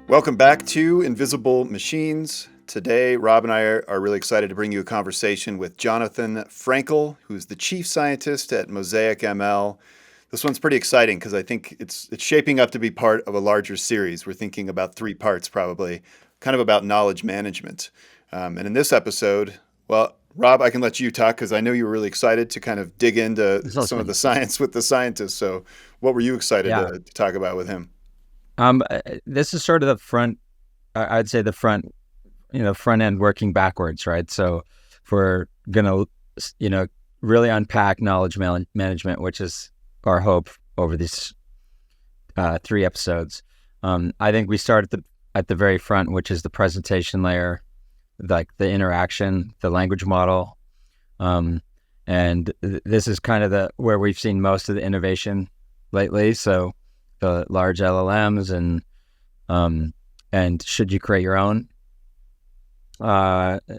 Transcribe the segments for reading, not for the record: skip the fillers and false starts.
Welcome back to Invisible Machines. Today, Rob and I are really excited to bring you a conversation with Jonathan Frankle, who's the chief scientist at MosaicML. This one's pretty exciting because I think it's shaping up to be part of a larger series. We're thinking about 3 parts probably, kind of about knowledge management. And in this episode, well, Rob, I can let you talk because I know you were really excited to kind of dig into some of the science with the scientists. So what were you excited to talk about with him? This is sort of the front, I'd say the front end working backwards, right? So if we're going to, really unpack knowledge management, which is our hope over these 3 episodes. I think we start at the very front, which is the presentation layer, like the interaction, the language model. And this is kind of where we've seen most of the innovation lately. So the large LLMs and should you create your own?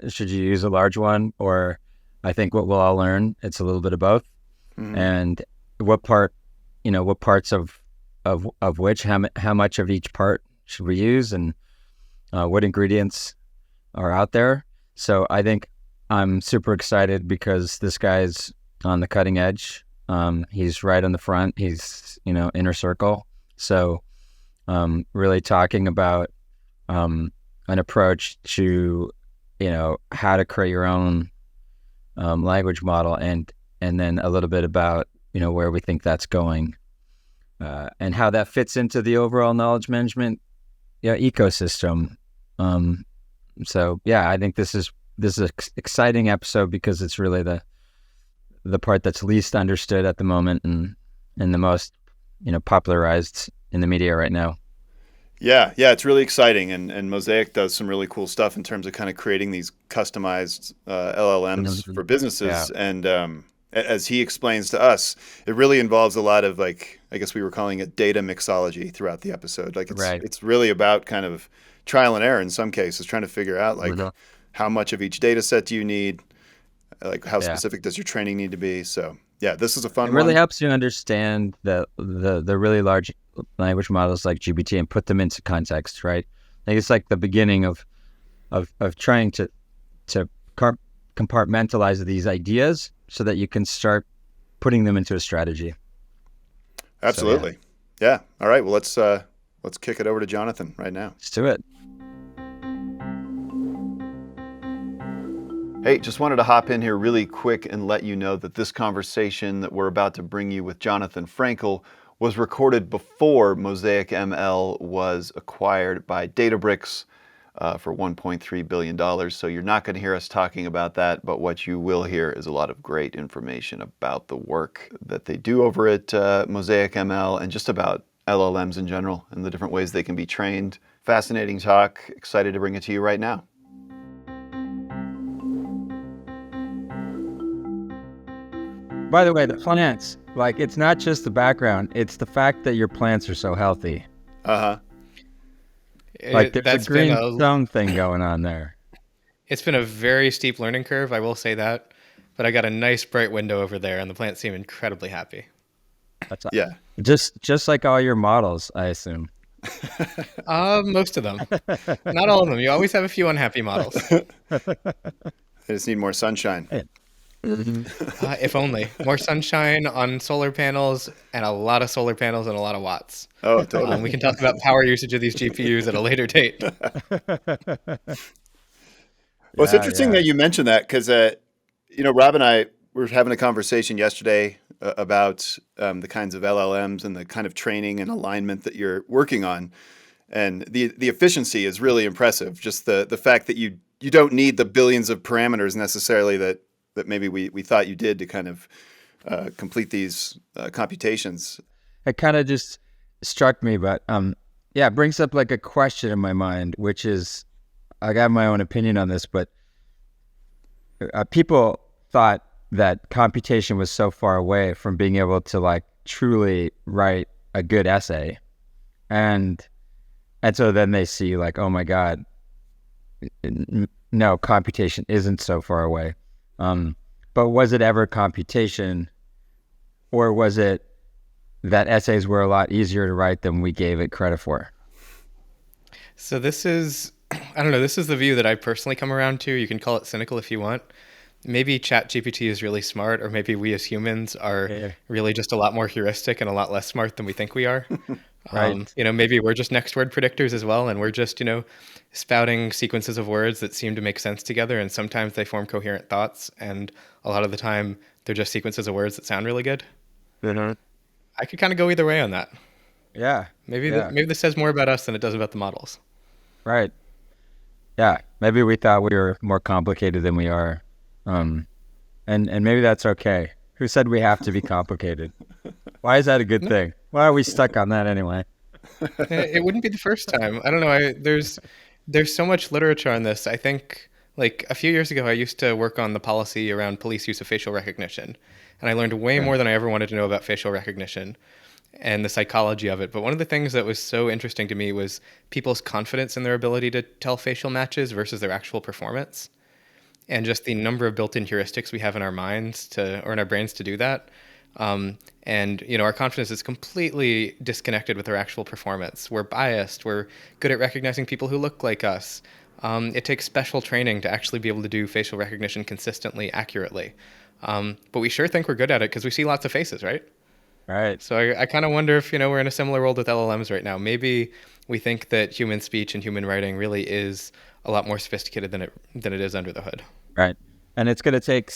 Should you use a large one? Or I think what we'll all learn, it's a little bit of both. Mm-hmm. And what parts of which, how much of each part should we use, and what ingredients are out there. So I think I'm super excited because this guy's on the cutting edge. He's right on the front. He's, inner circle. So really talking about an approach to, how to create your own language model, and then a little bit about, where we think that's going, and how that fits into the overall knowledge management ecosystem. So yeah, I think this is an exciting episode because it's really the part that's least understood at the moment and the most popularized in the media right now. Yeah, it's really exciting, and Mosaic does some really cool stuff in terms of kind of creating these customized LLMs for businesses. Yeah. And as he explains to us, it really involves a lot of, like, I guess we were calling it data mixology throughout the episode. Like it's really about kind of trial and error in some cases, trying to figure out how much of each data set do you need, like how specific does your training need to be. So yeah, this is a fun one. It really helps you understand the really large language models like GPT and put them into context, right? Like it's like the beginning of trying to compartmentalize these ideas so that you can start putting them into a strategy. Absolutely. So, yeah. All right. Well, let's kick it over to Jonathan right now. Let's do it. Hey, just wanted to hop in here really quick and let you know that this conversation that we're about to bring you with Jonathan Frankle was recorded before MosaicML was acquired by Databricks for $1.3 billion. So you're not going to hear us talking about that, but what you will hear is a lot of great information about the work that they do over at MosaicML and just about LLMs in general and the different ways they can be trained. Fascinating talk. Excited to bring it to you right now. By the way, the plants, like, it's not just the background, it's the fact that your plants are so healthy. Uh-huh. Like, there's a green thumb thing going on there. It's been a very steep learning curve, I will say that. But I got a nice bright window over there, and the plants seem incredibly happy. Yeah. Just like all your models, I assume. Most of them. Not all of them. You always have a few unhappy models. They just need more sunshine. If only. More sunshine on solar panels and a lot of solar panels and a lot of watts. Oh, totally. We can talk about power usage of these GPUs at a later date. Well, it's interesting that you mentioned that because, Rob and I were having a conversation yesterday about the kinds of LLMs and the kind of training and alignment that you're working on. And the efficiency is really impressive. Just the fact that you don't need the billions of parameters necessarily that maybe we thought you did to kind of complete these computations. It kind of just struck me, but it brings up like a question in my mind, which is, I got my own opinion on this, but people thought that computation was so far away from being able to like truly write a good essay. And so then they see like, oh my God, no, computation isn't so far away. But was it ever computation, or was it that essays were a lot easier to write than we gave it credit for? So this is, I don't know, this is the view that I personally come around to. You can call it cynical if you want. Maybe ChatGPT is really smart, or maybe we as humans are Yeah. really just a lot more heuristic and a lot less smart than we think we are. Right. Maybe we're just next word predictors as well, and we're just, spouting sequences of words that seem to make sense together, and sometimes they form coherent thoughts, and a lot of the time they're just sequences of words that sound really good. Mhm. I could kind of go either way on that. Yeah. Yeah. Maybe this says more about us than it does about the models. Right. Yeah. Maybe we thought we were more complicated than we are. Um, and maybe that's okay. Who said we have to be complicated? Why is that a good No, thing? Why are we stuck on that anyway? it wouldn't be the first time. I don't know. There's so much literature on this. I think like a few years ago, I used to work on the policy around police use of facial recognition, and I learned way Okay. more than I ever wanted to know about facial recognition and the psychology of it. But one of the things that was so interesting to me was people's confidence in their ability to tell facial matches versus their actual performance, and just the number of built-in heuristics we have in our minds to or in our brains to do that. And our confidence is completely disconnected with our actual performance. We're biased. We're good at recognizing people who look like us. It takes special training to actually be able to do facial recognition consistently, accurately. But we sure think we're good at it because we see lots of faces, right? Right. So I kind of wonder if we're in a similar world with LLMs right now. Maybe we think that human speech and human writing really is a lot more sophisticated than it is under the hood. Right. And it's gonna take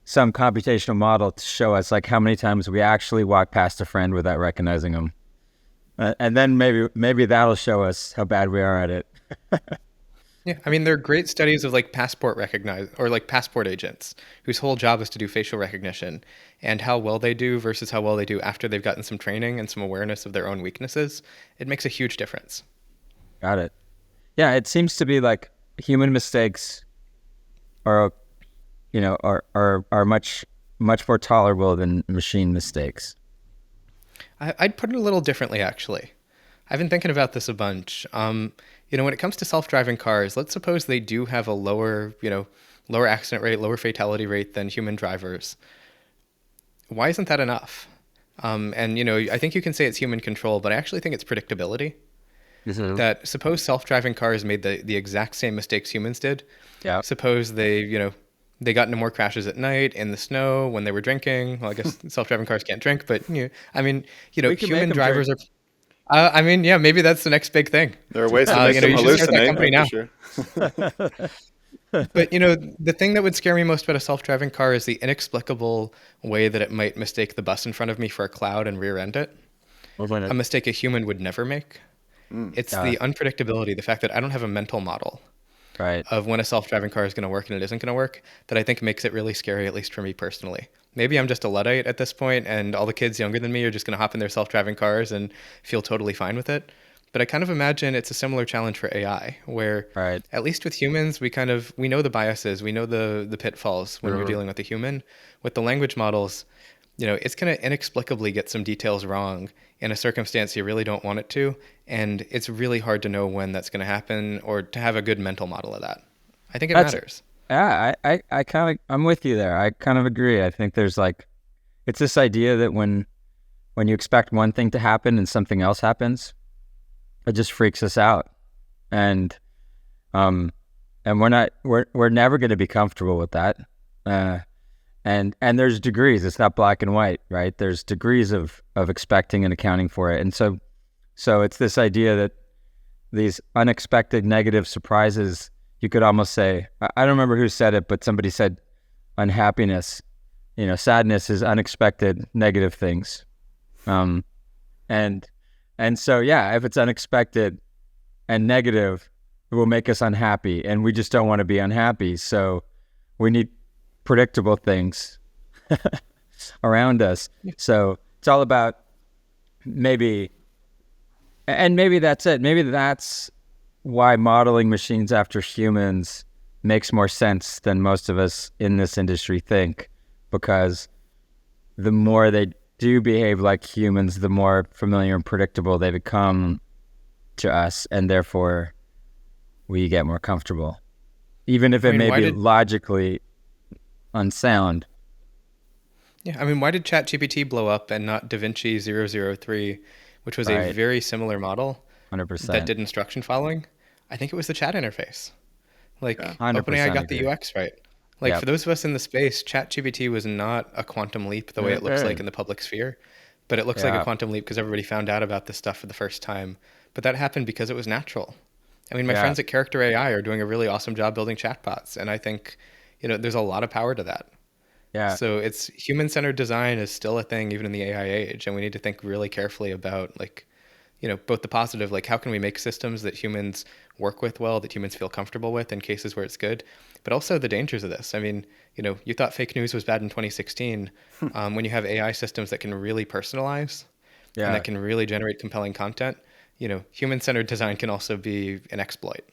some computational model to show us like how many times we actually walk past a friend without recognizing them, and then maybe that'll show us how bad we are at it. Yeah, I mean, there are great studies of like passport agents whose whole job is to do facial recognition, and how well they do versus how well they do after they've gotten some training and some awareness of their own weaknesses. It makes a huge difference. Got it. Yeah, it seems to be like human mistakes are are much more tolerable than machine mistakes. I'd put it a little differently, actually. I've been thinking about this a bunch. When it comes to self-driving cars, let's suppose they do have a lower accident rate, lower fatality rate than human drivers. Why isn't that enough? I think you can say it's human control, but I actually think it's predictability. Mhm. That suppose self-driving cars made the exact same mistakes humans did. Yeah. Suppose they got into more crashes at night in the snow when they were drinking. Well, I guess self-driving cars can't drink, but We can make human them drink. drivers are. Yeah, maybe that's the next big thing. There are ways to make them You should start that hallucinate, company now. that's for sure. But the thing that would scare me most about a self-driving car is the inexplicable way that it might mistake the bus in front of me for a cloud and rear-end it. A mistake a human would never make. It's Yeah. the unpredictability, the fact that I don't have a mental model Right. of when a self-driving car is going to work and it isn't going to work, that I think makes it really scary, at least for me personally. Maybe I'm just a Luddite at this point, and all the kids younger than me are just going to hop in their self-driving cars and feel totally fine with it. But I kind of imagine it's a similar challenge for AI, where Right. at least with humans, we know the biases, we know the pitfalls when you're dealing with a human. With the language models, it's going to inexplicably get some details wrong in a circumstance you really don't want it to, and it's really hard to know when that's going to happen or to have a good mental model of that. I think it That's matters. Yeah, I kind of I'm with you there. I kind of agree. I think there's like it's this idea that when you expect one thing to happen and something else happens, it just freaks us out. And um and we're never going to be comfortable with that. Uh and there's degrees. It's not black and white, right? There's degrees of expecting and accounting for it. And so it's this idea that these unexpected negative surprises, you could almost say, I don't remember who said it, but somebody said unhappiness, sadness is unexpected negative things. Um, and, and so, yeah, if it's unexpected and negative, it will make us unhappy, and we just don't want to be unhappy. So we need predictable things around us. So it's all about maybe that's it. Maybe that's why modeling machines after humans makes more sense than most of us in this industry think, because the more they do behave like humans, the more familiar and predictable they become to us, and therefore we get more comfortable, even if it may be logically unsound. Yeah, I mean, why did ChatGPT blow up and not DaVinci 003, which was a Right. very similar model? that 100%. did instruction following, I think it was the chat interface. Yeah. Like, OpenAI 100% got the agree. UX right. Like, for Yep. those of us in the space, ChatGPT was not a quantum leap the way it looks like in the public sphere, but it looks like a Yeah. quantum leap because everybody found out about this stuff for the first time. But that happened because it was natural. I mean, my Yeah. friends at Character AI are doing a really awesome job building chatbots, and I think, there's a lot of power to that. Yeah. So it's human-centered design is still a thing even in the AI age, and we need to think really carefully about like, both the positive, like how can we make systems that humans work with well, that humans feel comfortable with in cases where it's good, but also the dangers of this. I mean, you thought fake news was bad in 2016. When you have AI systems that can really personalize and Yeah. that can really generate compelling content, human-centered design can also be an exploit.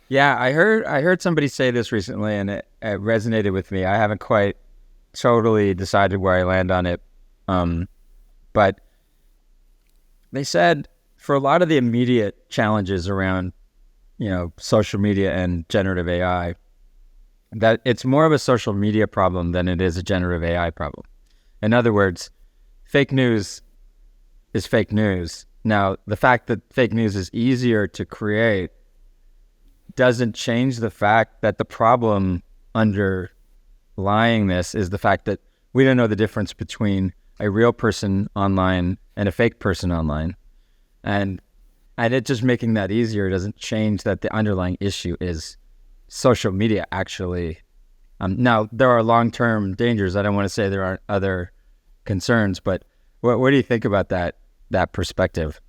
Yeah, I heard somebody say this recently, and it resonated with me. I haven't quite totally decided where I land on it, but they said for a lot of the immediate challenges around, social media and generative AI, that it's more of a social media problem than it is a generative AI problem. In other words, fake news is fake news. Now, the fact that fake news is easier to create doesn't change the fact that the problem underlying this is the fact that we don't know the difference between a real person online and a fake person online. And it just making that easier doesn't change that the underlying issue is social media actually. Now, there are long-term dangers. I don't want to say there aren't other concerns, but what do you think about that perspective?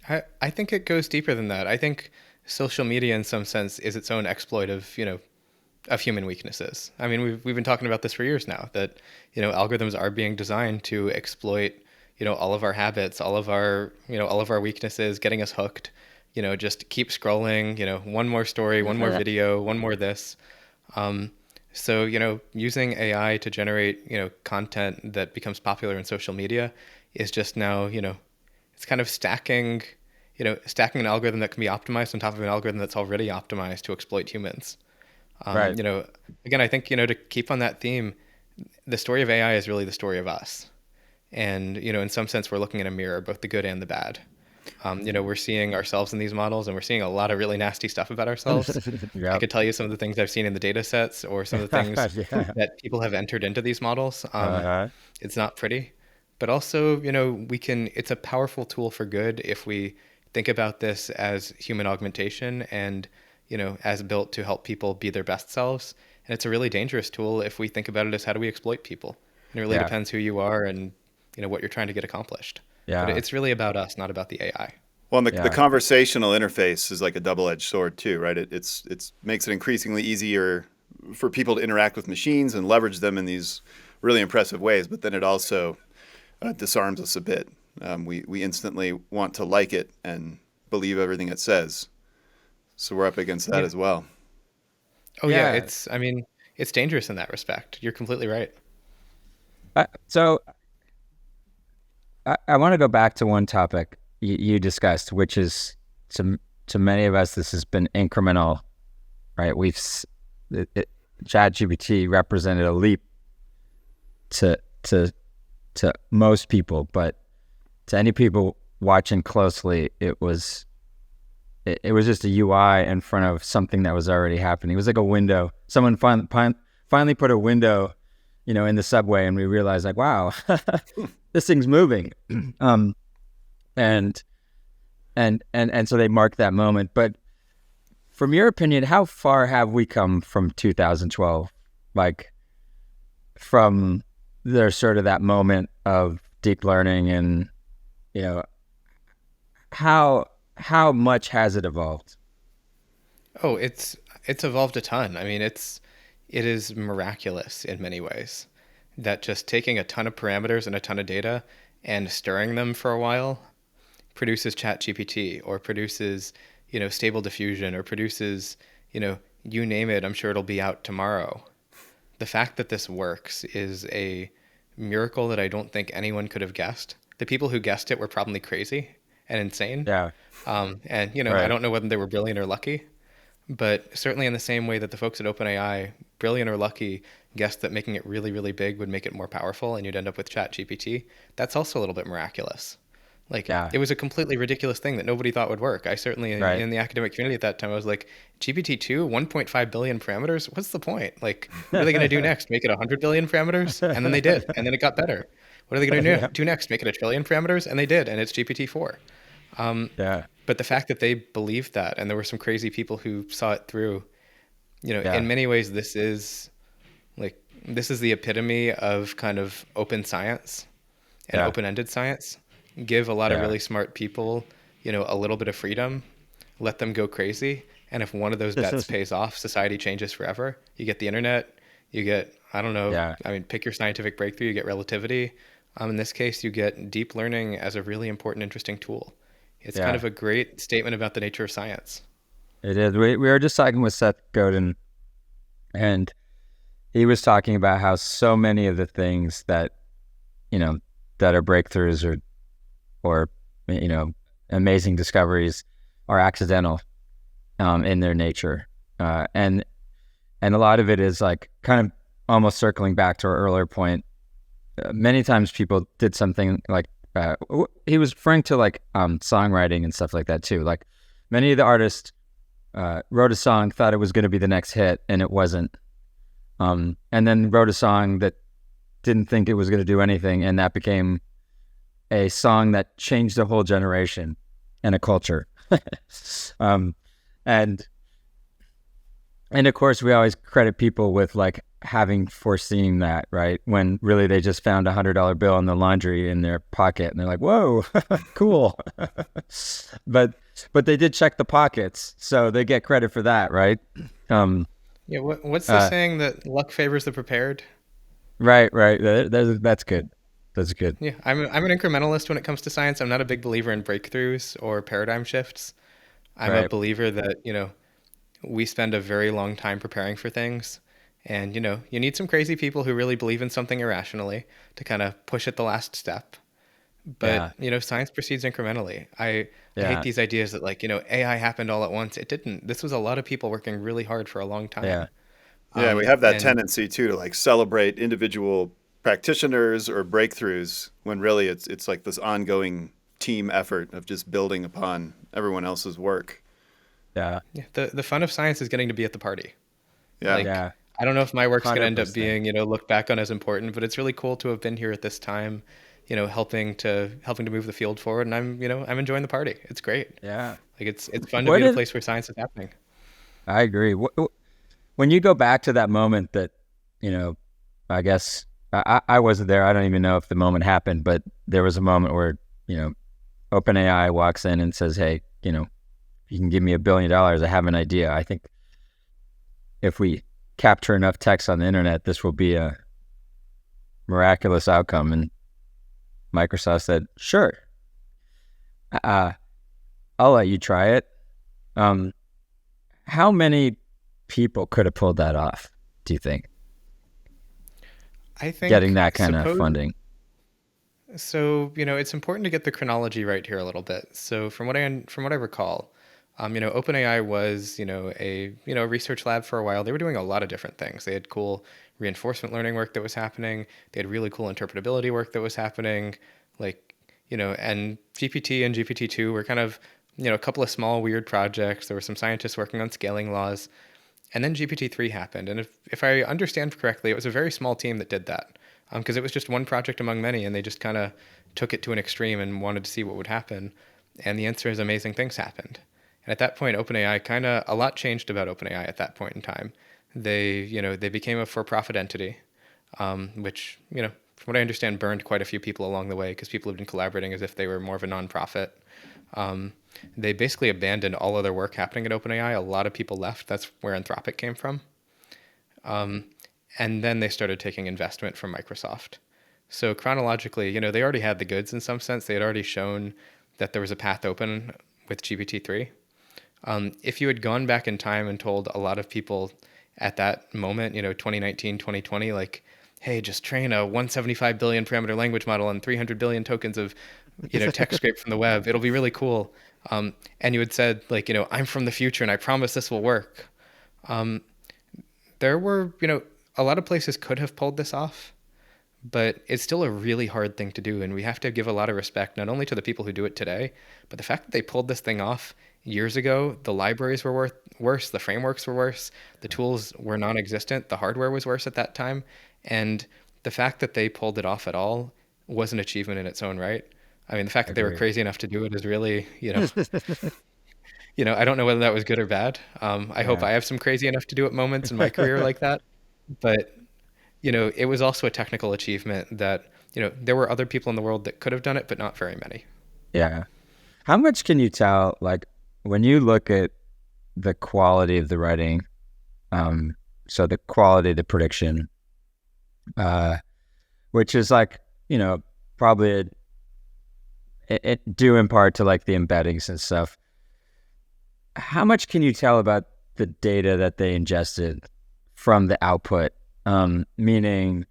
I think it goes deeper than that. I think social media in some sense is its own exploit of, of human weaknesses. I mean, we've been talking about this for years now, that, algorithms are being designed to exploit, all of our habits, all of our weaknesses, getting us hooked, just keep scrolling, one more story, one more video, one more this. So, using AI to generate, content that becomes popular in social media is just now, it's kind of stacking an algorithm that can be optimized on top of an algorithm that's already optimized to exploit humans. Right. Again, I think, to keep on that theme, the story of AI is really the story of us. And, in some sense, we're looking in a mirror, both the good and the bad. We're seeing ourselves in these models, and we're seeing a lot of really nasty stuff about ourselves. I Yep. could tell you some of the things I've seen in the data sets or some of the things Yeah. that people have entered into these models. Uh-huh. It's not pretty. But also, it's a powerful tool for good if we think about this as human augmentation and, as built to help people be their best selves. And it's a really dangerous tool if we think about it as how do we exploit people. And it really Yeah. depends who you are and, what you're trying to get accomplished. But Yeah. it's really about us, not about the AI. Well, and the Yeah. conversational interface is like a double-edged sword too, right? It's makes it increasingly easier for people to interact with machines and leverage them in these really impressive ways. But then it also disarms us a bit. We instantly want to like it and believe everything it says. So we're up against that Yeah. as well. Oh yeah, Yeah. I mean, it's dangerous in that respect. You're completely right. So I want to go back to one topic you discussed, which is to many of us, this has been incremental, right? ChatGPT represented a leap to most people, but to any people watching closely, it was just a UI in front of something that was already happening. It was like a window. Someone finally put a window, in the subway, and we realized like, wow, this thing's moving. And so they marked that moment. But from your opinion, how far have we come from 2012? Like from there's sort of that moment of deep learning, and how much has it evolved? Oh, it's evolved a ton. I mean, it is miraculous in many ways that just taking a ton of parameters and a ton of data and stirring them for a while produces ChatGPT or produces, Stable Diffusion or produces, you name it, I'm sure it'll be out tomorrow. The fact that this works is a miracle that I don't think anyone could have guessed. The people who guessed it were probably crazy and insane. Yeah. And, I Right. don't know whether they were brilliant or lucky, but certainly in the same way that the folks at OpenAI, brilliant or lucky, guessed that making it really, really big would make it more powerful and you'd end up with ChatGPT, that's also a little bit miraculous. Like, Yeah. it was a completely ridiculous thing that nobody thought would work. I certainly, Right. in the academic community at that time, I was like, GPT-2, 1.5 billion parameters? What's the point? Like, what are they going to do next? Make it 100 billion parameters? And then they did. And then it got better. What are they going to Yeah. do next? Make it a trillion parameters? And they did. And it's GPT-4. Yeah. But the fact that they believed that, and there were some crazy people who saw it through, Yeah. in many ways, this is the epitome of kind of open science and Yeah. open-ended science. Give a lot of Yeah. really smart people, a little bit of freedom, let them go crazy. And if one of those bets pays off, society changes forever. You get the internet, you get, I don't know, Yeah. I mean, pick your scientific breakthrough, you get relativity. In this case, you get deep learning as a really important, interesting tool. It's kind Yeah. of a great statement about the nature of science. It is. We were just talking with Seth Godin, and he was talking about how so many of the things that, that are breakthroughs or amazing discoveries are accidental in their nature. And a lot of it is like kind of almost circling back to our earlier point. Many times people did something like, he was referring to like songwriting and stuff like that too. Like many of the artists wrote a song, thought it was going to be the next hit, and it wasn't. And then wrote a song that didn't think it was going to do anything, and that became a song that changed a whole generation and a culture. And of course, we always credit people with like having foreseen that, right? When really they just found $100 bill in the laundry in their pocket, and they're like, "Whoa, cool!" but they did check the pockets, so they get credit for that, right? Yeah, what's the saying that luck favors the prepared? Right. That's good. That's good. Yeah, I'm an incrementalist when it comes to science. I'm not a big believer in breakthroughs or paradigm shifts. I'm a Right. believer that, we spend a very long time preparing for things. And, you need some crazy people who really believe in something irrationally to kind of push it the last step. But, science proceeds incrementally. I hate these ideas that like, AI happened all at once. It didn't. This was a lot of people working really hard for a long time. Yeah. Yeah, we have that And tendency too to like celebrate individual practitioners or breakthroughs when really it's like this ongoing team effort of just building upon everyone else's work. Yeah. yeah, the fun of science is getting to be at the party. Yeah. Like, Yeah. I don't know if my work's going to end up 100%. being, looked back on as important, but it's really cool to have been here at this time, helping to move the field forward. And I'm enjoying the party. It's great. Yeah. Like it's fun to What be at a is? place where science is happening. I agree. When you go back to that moment that, I guess I wasn't there. I don't even know if the moment happened, but there was a moment where, OpenAI walks in and says, "Hey, you can give me $1 billion. I have an idea. I think if we capture enough text on the internet, this will be a miraculous outcome." And Microsoft said, "Sure, I'll let you try it." How many people could have pulled that off, do you think? I think Getting that kind of funding. So, it's important to get the chronology right here a little bit. So, from what I recall, OpenAI was, a research lab for a while. They were doing a lot of different things. They had cool reinforcement learning work that was happening. They had really cool interpretability work that was happening. Like, and GPT and GPT-2 were kind of, a couple of small weird projects. There were some scientists working on scaling laws. And then GPT-3 happened. And if I understand correctly, it was a very small team that did that. Because it was just one project among many, and they just kind of took it to an extreme and wanted to see what would happen. And the answer is amazing things happened. And at that point, OpenAI a lot changed about OpenAI at that point in time. They became a for-profit entity, which, from what I understand, burned quite a few people along the way because people have been collaborating as if they were more of a nonprofit. They basically abandoned all other work happening at OpenAI. A lot of people left. That's where Anthropic came from. And then they started taking investment from Microsoft. So chronologically, they already had the goods in some sense. They had already shown that there was a path open with GPT-3. If you had gone back in time and told a lot of people at that moment, 2019, 2020, like, hey, just train a 175 billion parameter language model and 300 billion tokens of, text scraped from the web, it'll be really cool. And you had said, like, I'm from the future and I promise this will work. There were, a lot of places could have pulled this off, but it's still a really hard thing to do. And we have to give a lot of respect, not only to the people who do it today, but the fact that they pulled this thing off years ago. The libraries were worse, the frameworks were worse, the tools were non-existent, the hardware was worse at that time. And the fact that they pulled it off at all was an achievement in its own right. I mean, the fact that they were Agree. crazy enough to do it is really, I don't know whether that was good or bad. I hope Yeah, I have some crazy enough to do it moments in my career like that. But, it was also a technical achievement that, there were other people in the world that could have done it, but not very many. yeah. How much can you tell, like, when you look at the quality of the writing, so the quality of the prediction, which is like, probably it due in part to like the embeddings and stuff. How much can you tell about the data that they ingested from the output? Meaning,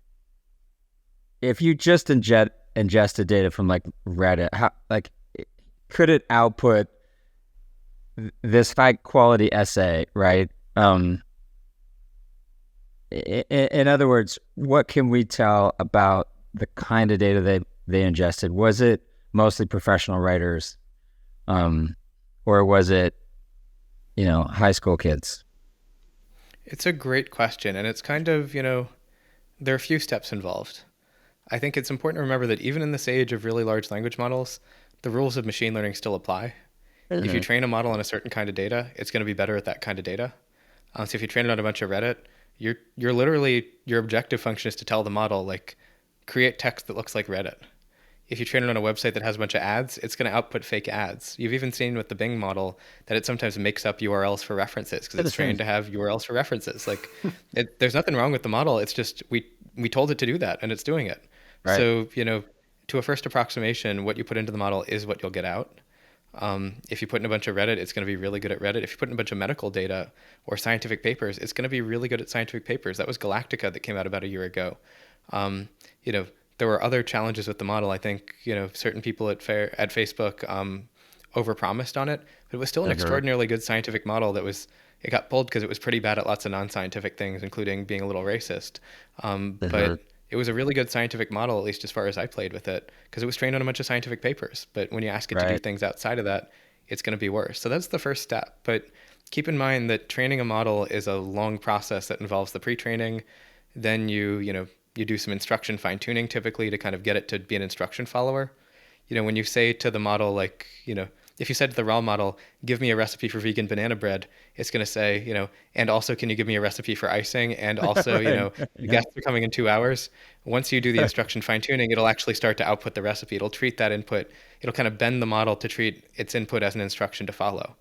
if you just ingested data from like Reddit, could it output this high quality essay, right? In other words, what can we tell about the kind of data they ingested? Was it mostly professional writers, or was it, high school kids? It's a great question. And it's kind of, there are a few steps involved. I think it's important to remember that even in this age of really large language models, the rules of machine learning still apply. If you train a model on a certain kind of data, it's going to be better at that kind of data. So if you train it on a bunch of Reddit, you're literally, your objective function is to tell the model, like, create text that looks like Reddit. If you train it on a website that has a bunch of ads, it's going to output fake ads. You've even seen with the Bing model that it sometimes makes up URLs for references because it's trained to have URLs for references. Like, there's nothing wrong with the model. It's just we told it to do that, and it's doing it. Right. So, to a first approximation, what you put into the model is what you'll get out. If you put in a bunch of Reddit, it's going to be really good at Reddit. If you put in a bunch of medical data or scientific papers, it's going to be really good at scientific papers. That was Galactica that came out about a year ago. There were other challenges with the model. I think, certain people at Facebook overpromised on it, but it was still an extraordinarily good scientific model it got pulled because it was pretty bad at lots of non-scientific things, including being a little racist. But it was a really good scientific model, at least as far as I played with it, because it was trained on a bunch of scientific papers. But when you ask it to do things outside of that, it's going to be worse. So that's the first step. But keep in mind that training a model is a long process that involves the pre-training. Then you do some instruction fine-tuning typically to kind of get it to be an instruction follower. When you say to the model, like, if you said to the raw model, give me a recipe for vegan banana bread, it's going to say, and also, can you give me a recipe for icing? And also, the guests are coming in 2 hours. Once you do the instruction fine-tuning, it'll actually start to output the recipe. It'll treat that input. It'll kind of bend the model to treat its input as an instruction to follow.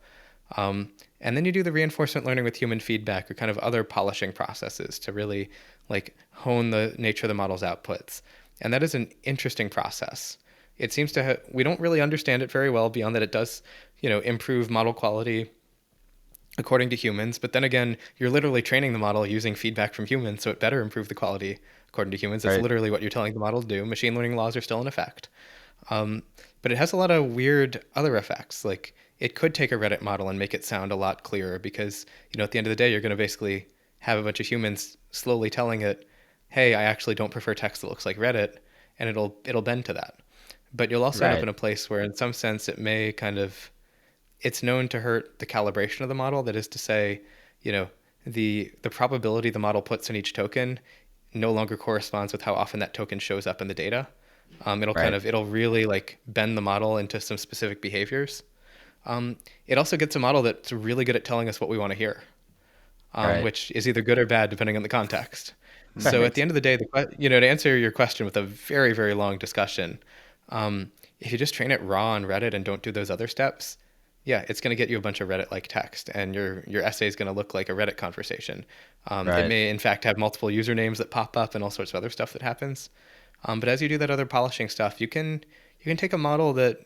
And then you do the reinforcement learning with human feedback or kind of other polishing processes to really like hone the nature of the model's outputs. And that is an interesting process. It seems to we don't really understand it very well beyond that it does, improve model quality according to humans. But then again, you're literally training the model using feedback from humans, so it better improve the quality according to humans. That's literally what you're telling the model to do. Machine learning laws are still in effect. But it has a lot of weird other effects. Like, it could take a Reddit model and make it sound a lot clearer because, at the end of the day, you're going to basically have a bunch of humans slowly telling it, hey, I actually don't prefer text that looks like Reddit, and it'll bend to that. But you'll also end up in a place where in some sense it may it's known to hurt the calibration of the model. That is to say, the probability the model puts in each token no longer corresponds with how often that token shows up in the data. It'll really like bend the model into some specific behaviors. It also gets a model that's really good at telling us what we want to hear, which is either good or bad depending on the context. So at the end of the day, to answer your question with a very, very long discussion, if you just train it raw on Reddit and don't do those other steps, yeah, it's going to get you a bunch of Reddit-like text, and your essay is going to look like a Reddit conversation. It may, in fact, have multiple usernames that pop up and all sorts of other stuff that happens. But as you do that other polishing stuff, you can take a model that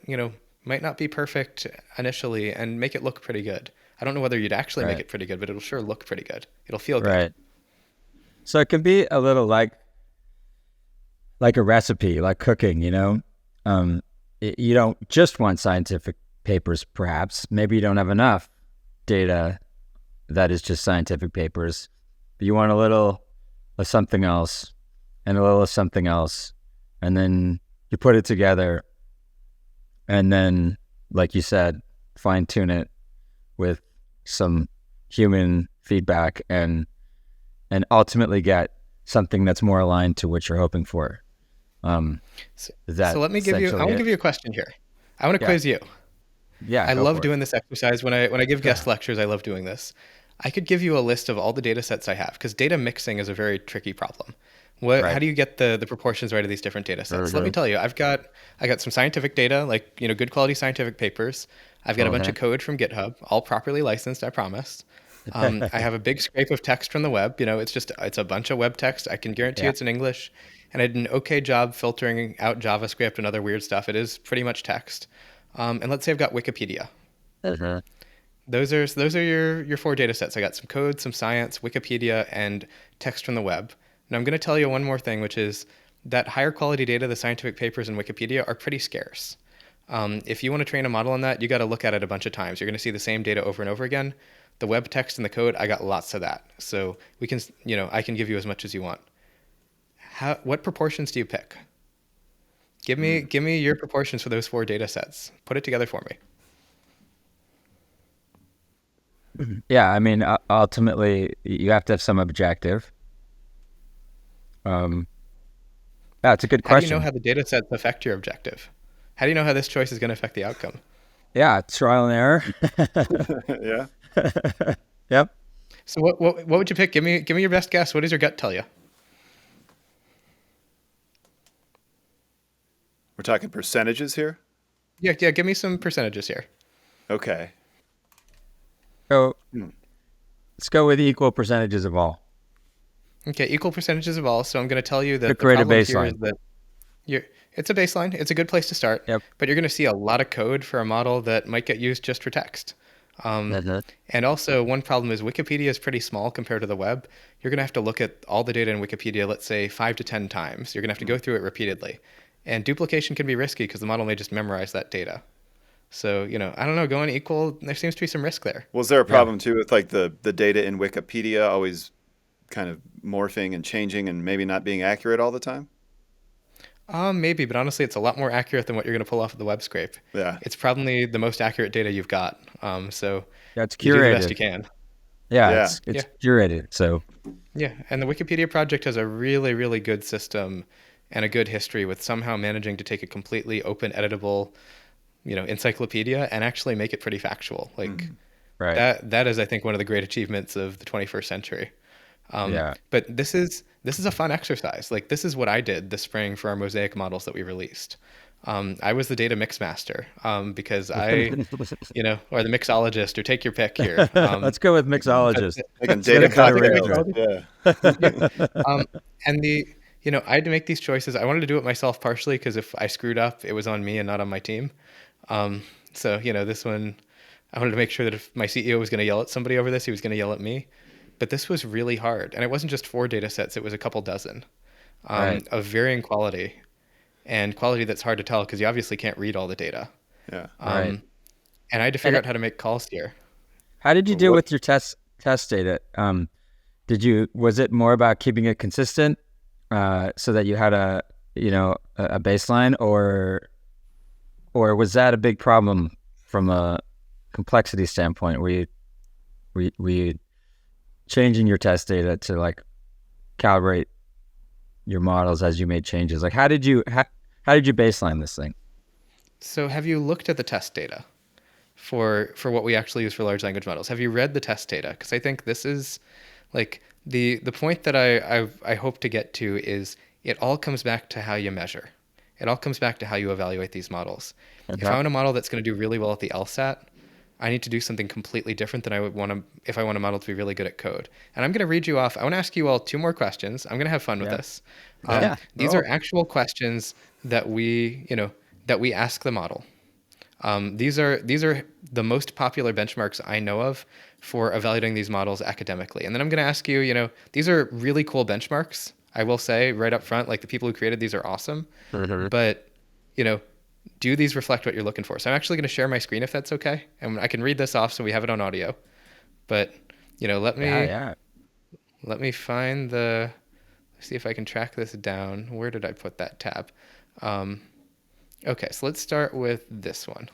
might not be perfect initially and make it look pretty good. I don't know whether you'd actually make it pretty good, but it'll sure look pretty good. It'll feel good. Right. So it can be a little like a recipe, like cooking. You don't just want scientific papers, perhaps. Maybe you don't have enough data that is just scientific papers, but you want a little of something else. and a little something else, and then you put it together, and then, like you said, fine tune it with some human feedback, and ultimately get something that's more aligned to what you're hoping for. Is that So let me give you, I want to give you a question here. I want to quiz you. Yeah, I go love for doing this exercise. When I give guest lectures, I love doing this. I could give you a list of all the data sets I have, because data mixing is a very tricky problem. How do you get the proportions right of these different data sets? Let me tell you, I got some scientific data, like, good quality scientific papers. I've got a bunch of code from GitHub, all properly licensed, I promise. I have a big scrape of text from the web. It's a bunch of web text. I can guarantee it's in English. And I did an okay job filtering out JavaScript and other weird stuff. It is pretty much text. And let's say I've got Wikipedia. Those are your four data sets. I got some code, some science, Wikipedia, and text from the web. Now I'm going to tell you one more thing, which is that higher quality data, the scientific papers in Wikipedia, are pretty scarce. If you want to train a model on that, you got to look at it a bunch of times. You're going to see the same data over and over again. The web text and the code, I got lots of that. So we can, I can give you as much as you want. What proportions do you pick? Give me your proportions for those four data sets. Put it together for me. Yeah, I mean, ultimately, you have to have some objective. Yeah, it's a good question. How do you know how the data sets affect your objective? How do you know how this choice is going to affect the outcome? Yeah, trial and error. Yeah. Yep. So what would you pick? Give me your best guess. What does your gut tell you? We're talking percentages here? Yeah, give me some percentages here. Okay. So let's go with equal percentages of all. Okay, equal percentages of all. So I'm going to tell you that To the create a problem here baseline. is that it's a baseline. It's a good place to start. Yep. But you're going to see a lot of code for a model that might get used just for text. And also, one problem is Wikipedia is pretty small compared to the web. You're going to have to look at all the data in Wikipedia, let's say 5 to 10 times. You're going to have to go through it repeatedly. And duplication can be risky because the model may just memorize that data. So, I don't know, going equal, there seems to be some risk there. Was there a problem too with like the data in Wikipedia always kind of morphing and changing and maybe not being accurate all the time? Maybe, but honestly, it's a lot more accurate than what you're going to pull off of the web scrape. Yeah. It's probably the most accurate data you've got. So Yeah, it's curated. you do the best you can. Yeah, it's curated. So yeah, and the Wikipedia project has a really, really good system and a good history with somehow managing to take a completely open, editable, encyclopedia and actually make it pretty factual. Like that is, I think, one of the great achievements of the 21st century. But this is a fun exercise. Like, this is what I did this spring for our Mosaic models that we released. I was the data mix master because or the mixologist, or take your pick here. Let's go with mixologist. Data cocktails. Yeah. And I had to make these choices. I wanted to do it myself partially because if I screwed up, it was on me and not on my team. So, this one, I wanted to make sure that if my CEO was going to yell at somebody over this, he was going to yell at me. But this was really hard. And it wasn't just 4 data sets. It was a couple dozen of varying quality, and quality that's hard to tell because you obviously can't read all the data. Yeah. And I had to figure out how to make calls here. How did you deal with your test data? Was it more about keeping it consistent so that you had a baseline, or was that a big problem from a complexity standpoint? Were you changing your test data to like calibrate your models as you made changes? Like, how did you baseline this thing? So have you looked at the test data for what we actually use for large language models? Have you read the test data? Because I think this is like the point that I hope to get to is it all comes back to how you measure. It all comes back to how you evaluate these models. If I want a model that's going to do really well at the LSAT, I need to do something completely different than I would want to if I want a model to be really good at code. And I'm going to read you off. I want to ask you all 2 more questions. I'm going to have fun with this. These are actual questions that we ask the model. These are the most popular benchmarks I know of for evaluating these models academically. And then I'm going to ask you, these are really cool benchmarks. I will say right up front, like, the people who created these are awesome. But, do these reflect what you're looking for? So I'm actually going to share my screen if that's okay. And I can read this off so we have it on audio. But, let me find the see if I can track this down. Where did I put that tab? Okay, so let's start with this one.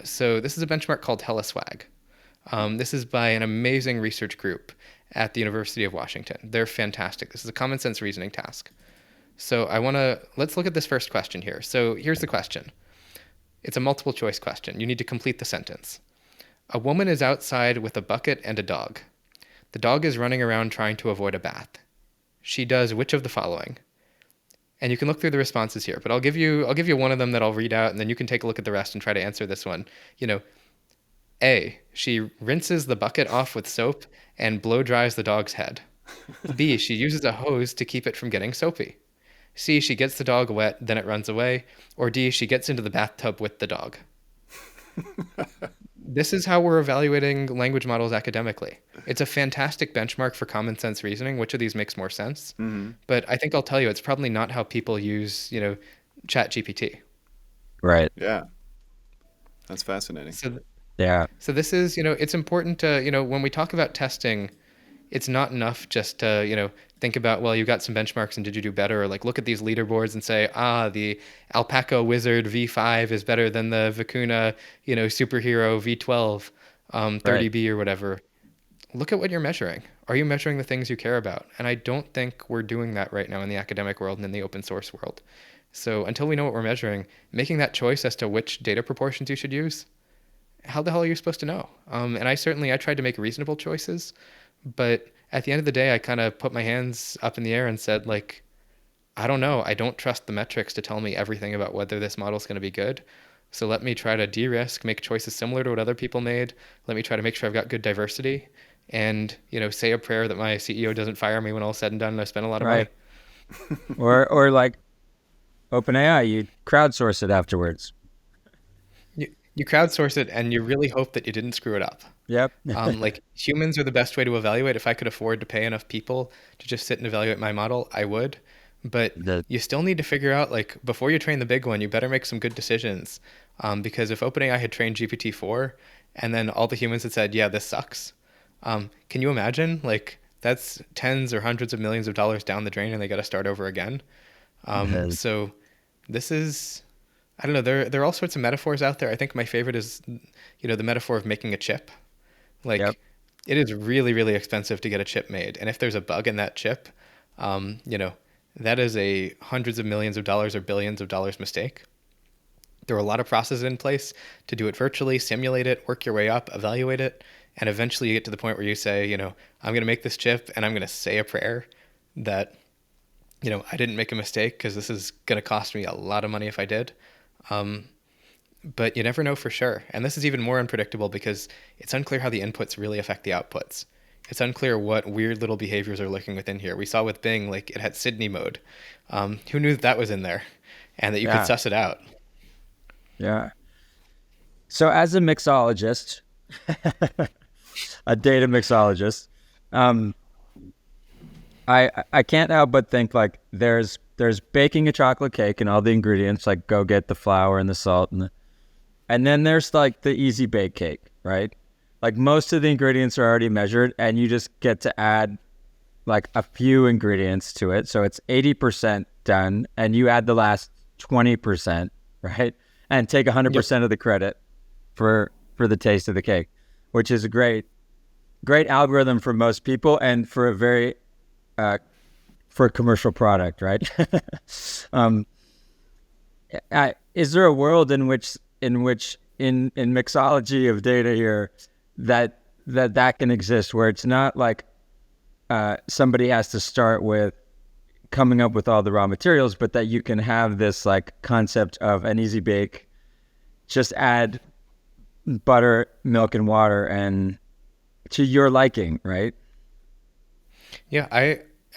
So this is a benchmark called HeliSwag. This is by an amazing research group at the University of Washington. They're fantastic. This is a common sense reasoning task. So let's look at this first question here. So here's the question. It's a multiple choice question. You need to complete the sentence. A woman is outside with a bucket and a dog. The dog is running around trying to avoid a bath. She does which of the following? And you can look through the responses here, but I'll give you one of them that I'll read out, and then you can take a look at the rest and try to answer this one. A, she rinses the bucket off with soap and blow dries the dog's head. B, she uses a hose to keep it from getting soapy. C, she gets the dog wet, then it runs away. Or D, she gets into the bathtub with the dog. This is how we're evaluating language models academically. It's a fantastic benchmark for common sense reasoning. Which of these makes more sense? Mm-hmm. But I think I'll tell you, it's probably not how people use, ChatGPT. Right. Yeah. That's fascinating. So this is, it's important to, when we talk about testing, it's not enough just to, think about, well, you got some benchmarks and did you do better? Or like look at these leaderboards and say, the Alpaca Wizard V5 is better than the Vicuna, superhero V12, 30B or whatever. Look at what you're measuring. Are you measuring the things you care about? And I don't think we're doing that right now in the academic world and in the open source world. So until we know what we're measuring, making that choice as to which data proportions you should use, how the hell are you supposed to know? And I tried to make reasonable choices, but at the end of the day, I kind of put my hands up in the air and said, I don't know. I don't trust the metrics to tell me everything about whether this model is going to be good. So let me try to de-risk, make choices similar to what other people made. Let me try to make sure I've got good diversity and, say a prayer that my CEO doesn't fire me when all said and done and I spent a lot of money. or like OpenAI, you crowdsource it afterwards. You crowdsource it and you really hope that you didn't screw it up. Yep. Humans are the best way to evaluate. If I could afford to pay enough people to just sit and evaluate my model, I would. But you still need to figure out, before you train the big one, you better make some good decisions. Because if OpenAI had trained GPT-4 and then all the humans had said, yeah, this sucks. Can you imagine? That's tens or hundreds of millions of dollars down the drain and they got to start over again. So this is... I don't know. There are all sorts of metaphors out there. I think my favorite is, the metaphor of making a chip. It is really, really expensive to get a chip made. And if there's a bug in that chip, that is a hundreds of millions of dollars or billions of dollars mistake. There are a lot of processes in place to do it virtually, simulate it, work your way up, evaluate it. And eventually you get to the point where you say, I'm going to make this chip and I'm going to say a prayer that, I didn't make a mistake because this is going to cost me a lot of money if I did. But you never know for sure. And this is even more unpredictable because it's unclear how the inputs really affect the outputs. It's unclear what weird little behaviors are lurking within here. We saw with Bing, it had Sydney mode. Who knew that was in there and that you could suss it out? Yeah. So as a mixologist, a data mixologist, I can't help but think there's baking a chocolate cake and all the ingredients, go get the flour and the salt and then there's the easy bake cake, right? Most of the ingredients are already measured and you just get to add a few ingredients to it. So it's 80% done and you add the last 20%, right? And take 100% of the credit for the taste of the cake, which is a great algorithm for most people and for a very for a commercial product, right? Is there a world in which in mixology of data here that can exist where it's not somebody has to start with coming up with all the raw materials, but that you can have this concept of an easy bake, just add butter, milk, and water and to your liking, right? Yeah,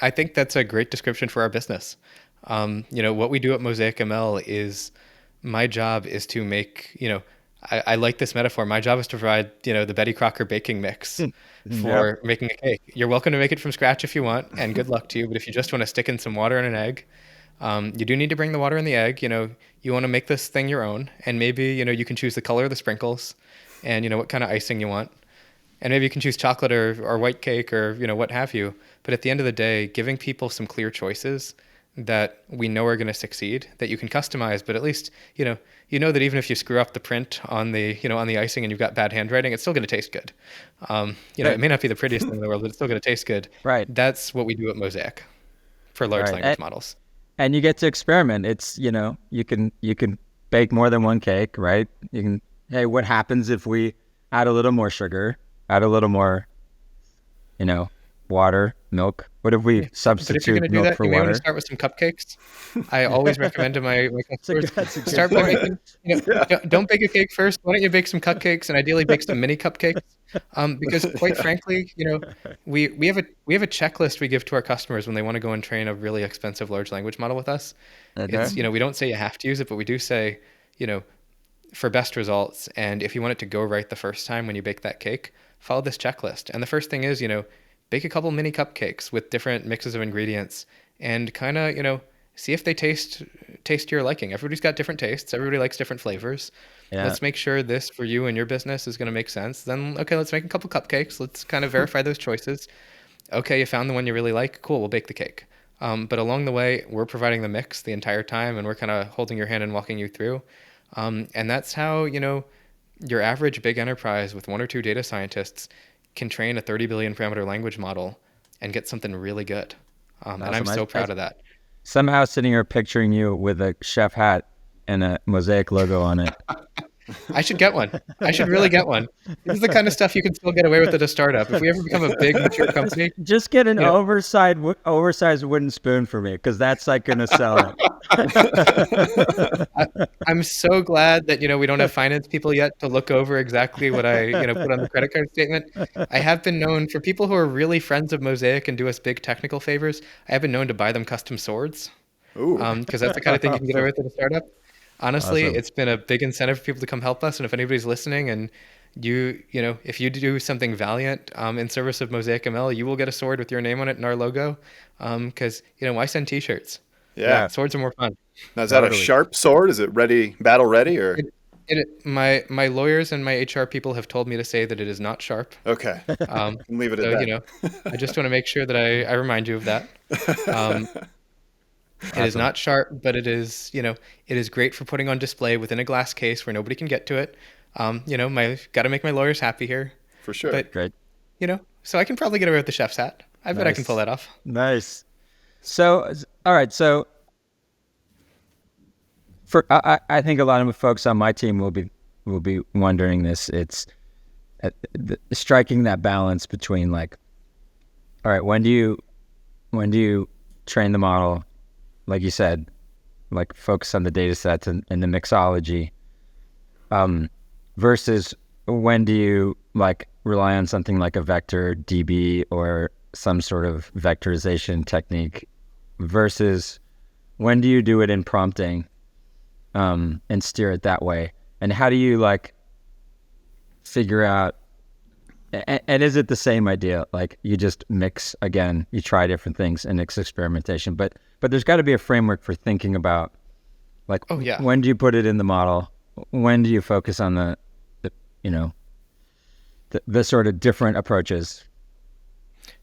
I think that's a great description for our business. What we do at MosaicML is my job is to make, I like this metaphor. My job is to provide, the Betty Crocker baking mix for making a cake. You're welcome to make it from scratch if you want, and good luck to you. But if you just want to stick in some water and an egg, you do need to bring the water and the egg. You want to make this thing your own, and maybe, you can choose the color of the sprinkles and, what kind of icing you want. And maybe you can choose chocolate or white cake or, what have you. But at the end of the day, giving people some clear choices that we know are going to succeed, that you can customize, but at least, that even if you screw up the print on the, on the icing and you've got bad handwriting, it's still going to taste good. It may not be the prettiest thing in the world, but it's still going to taste good. Right. That's what we do at Mosaic for large language models. And you get to experiment. It's, you can bake more than one cake, right? You can, hey, what happens if we add a little more sugar, add a little more, water, milk? What if we substitute But if you're going to do milk that, for you may water? want to start with some cupcakes. I always recommend to my customers, start by making, don't bake a cake first. Why don't you bake some cupcakes and ideally bake some mini cupcakes? Because quite frankly, we have a checklist we give to our customers when they want to go and train a really expensive large language model with us. Okay. It's, we don't say you have to use it, but we do say, for best results, and if you want it to go right the first time when you bake that cake, follow this checklist. And the first thing is, bake a couple mini cupcakes with different mixes of ingredients and kind of, see if they taste to your liking. Everybody's got different tastes. Everybody likes different flavors. Yeah. Let's make sure this for you and your business is going to make sense. Then, okay, let's make a couple cupcakes. Let's kind of verify those choices. Okay, you found the one you really like. Cool, we'll bake the cake. But along the way, we're providing the mix the entire time, and we're kind of holding your hand and walking you through. And that's how, your average big enterprise with 1 or 2 data scientists can train a 30 billion parameter language model and get something really good. Awesome. And I'm so proud of that. Somehow sitting here picturing you with a chef hat and a Mosaic logo on it. I should get one. I should really get one. This is the kind of stuff you can still get away with at a startup. If we ever become a big, mature company, just get an oversized wooden spoon for me, because that's like going to sell it. I'm so glad that we don't have finance people yet to look over exactly what I put on the credit card statement. I have been known, for people who are really friends of Mosaic and do us big technical favors, I have been known to buy them custom swords. Because that's the kind of thing you can get away with at a startup. Honestly, awesome. It's been a big incentive for people to come help us. And if anybody's listening and if you do something valiant in service of MosaicML, you will get a sword with your name on it and our logo. Because, why send t-shirts? Yeah. Swords are more fun. Now, is that a sharp sword? Is it ready, battle ready, or? My lawyers and my HR people have told me to say that it is not sharp. Okay. Leave it at that. I just want to make sure that I remind you of that. It is not sharp, but it is, it is great for putting on display within a glass case where nobody can get to it. Got to make my lawyers happy here. For sure. But, great. So I can probably get away with the chef's hat. I bet I can pull that off. Nice. So, all right. So I think a lot of folks on my team will be wondering this. It's striking that balance between, like, all right, when do you train the model? Like you said, like, focus on the data sets and the mixology, versus when do you, like, rely on something like a vector DB or some sort of vectorization technique, versus when do you do it in prompting and steer it that way? And how do you, like, figure out, and is it the same idea? Like, you just mix, again, you try different things and it's experimentation, but there's got to be a framework for thinking about, like, when do you put it in the model? When do you focus on the sort of different approaches?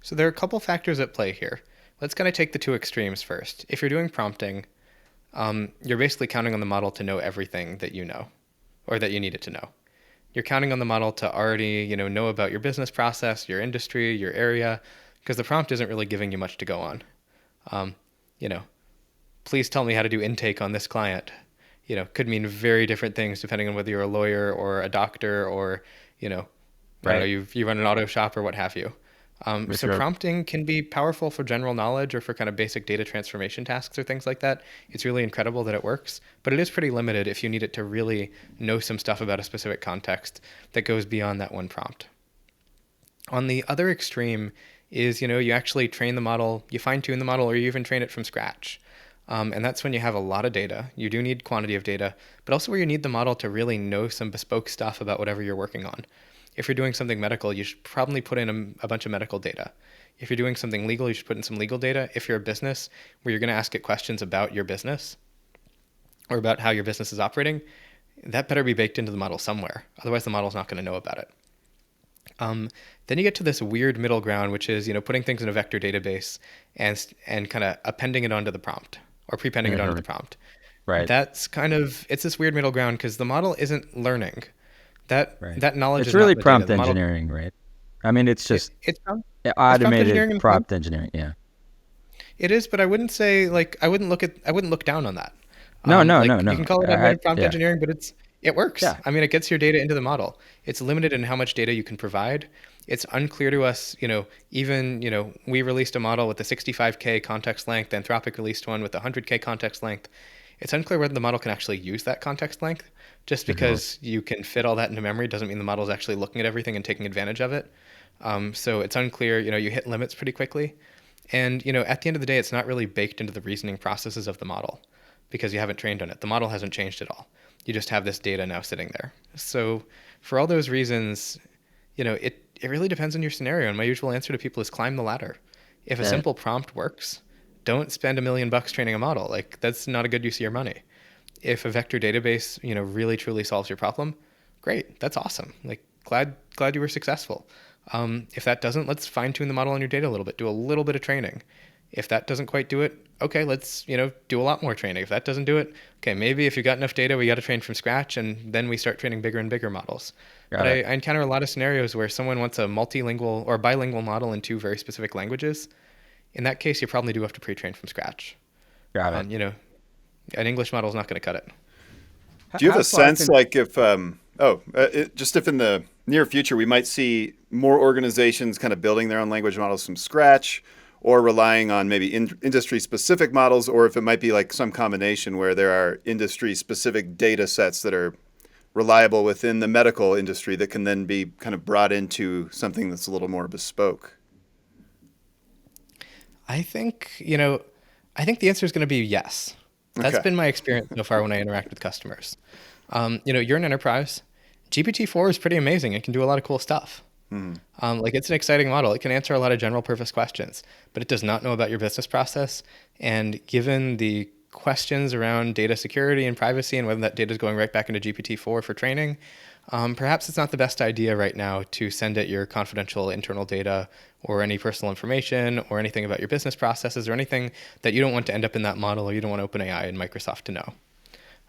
So there are a couple factors at play here. Let's kind of take the two extremes first. If you're doing prompting, you're basically counting on the model to know everything that you know, or that you need it to know. You're counting on the model to already, know about your business process, your industry, your area, because the prompt isn't really giving you much to go on. Please tell me how to do intake on this client. Could mean very different things depending on whether you're a lawyer or a doctor or, right. You run an auto shop or what have you. So prompting can be powerful for general knowledge or for kind of basic data transformation tasks or things like that. It's really incredible that it works, but it is pretty limited if you need it to really know some stuff about a specific context that goes beyond that one prompt. On the other extreme is, you actually train the model, you fine-tune the model, or you even train it from scratch. And that's when you have a lot of data. You do need quantity of data, but also where you need the model to really know some bespoke stuff about whatever you're working on. If you're doing something medical, you should probably put in a bunch of medical data. If you're doing something legal, you should put in some legal data. If you're a business where you're going to ask it questions about your business or about how your business is operating, that better be baked into the model somewhere. Otherwise, the model's not going to know about it. Then you get to this weird middle ground, which is, putting things in a vector database and kind of appending it onto the prompt or prepending it onto the prompt. Right. It's this weird middle ground because the model isn't learning. That knowledge It's is really not in the prompt data. The model, engineering, right? I mean, it's just it's prompt engineering automated in prompt engineering. Yeah. It is, but I wouldn't say I wouldn't look down on that. No, no, Like no, no. you can call it automated prompt Yeah. engineering, but it works. Yeah. I mean, it gets your data into the model. It's limited in how much data you can provide. It's unclear to us, even, we released a model with a 65K context length, Anthropic released one with a 100K context length. It's unclear whether the model can actually use that context length. Just because you can fit all that into memory doesn't mean the model is actually looking at everything and taking advantage of it. So it's unclear, you hit limits pretty quickly. And, at the end of the day, it's not really baked into the reasoning processes of the model because you haven't trained on it. The model hasn't changed at all. You just have this data now sitting there. So for all those reasons, it really depends on your scenario. And my usual answer to people is climb the ladder. If a simple prompt works, don't spend $1 million training a model. Like, that's not a good use of your money. If a vector database, really truly solves your problem, great. That's awesome. Like, glad you were successful. If that doesn't, let's fine tune the model on your data a little bit, do a little bit of training. If that doesn't quite do it, okay, let's, do a lot more training. If that doesn't do it, okay, maybe if you got enough data, we got to train from scratch and then we start training bigger and bigger models. But I encounter a lot of scenarios where someone wants a multilingual or bilingual model in 2 very specific languages. In that case, you probably do have to pre-train from scratch. Got it. An English model is not going to cut it. Do you have a sense, like if, just if in the near future we might see more organizations kind of building their own language models from scratch, or relying on maybe industry-specific models, or if it might be like some combination where there are industry-specific data sets that are reliable within the medical industry that can then be kind of brought into something that's a little more bespoke? I think the answer is going to be yes. That's been my experience so far when I interact with customers. You're an enterprise. GPT-4 is pretty amazing. It can do a lot of cool stuff. It's an exciting model. It can answer a lot of general purpose questions, but it does not know about your business process. And given the questions around data security and privacy and whether that data is going right back into GPT-4 for training, perhaps it's not the best idea right now to send it your confidential internal data or any personal information or anything about your business processes or anything that you don't want to end up in that model or you don't want OpenAI and Microsoft to know.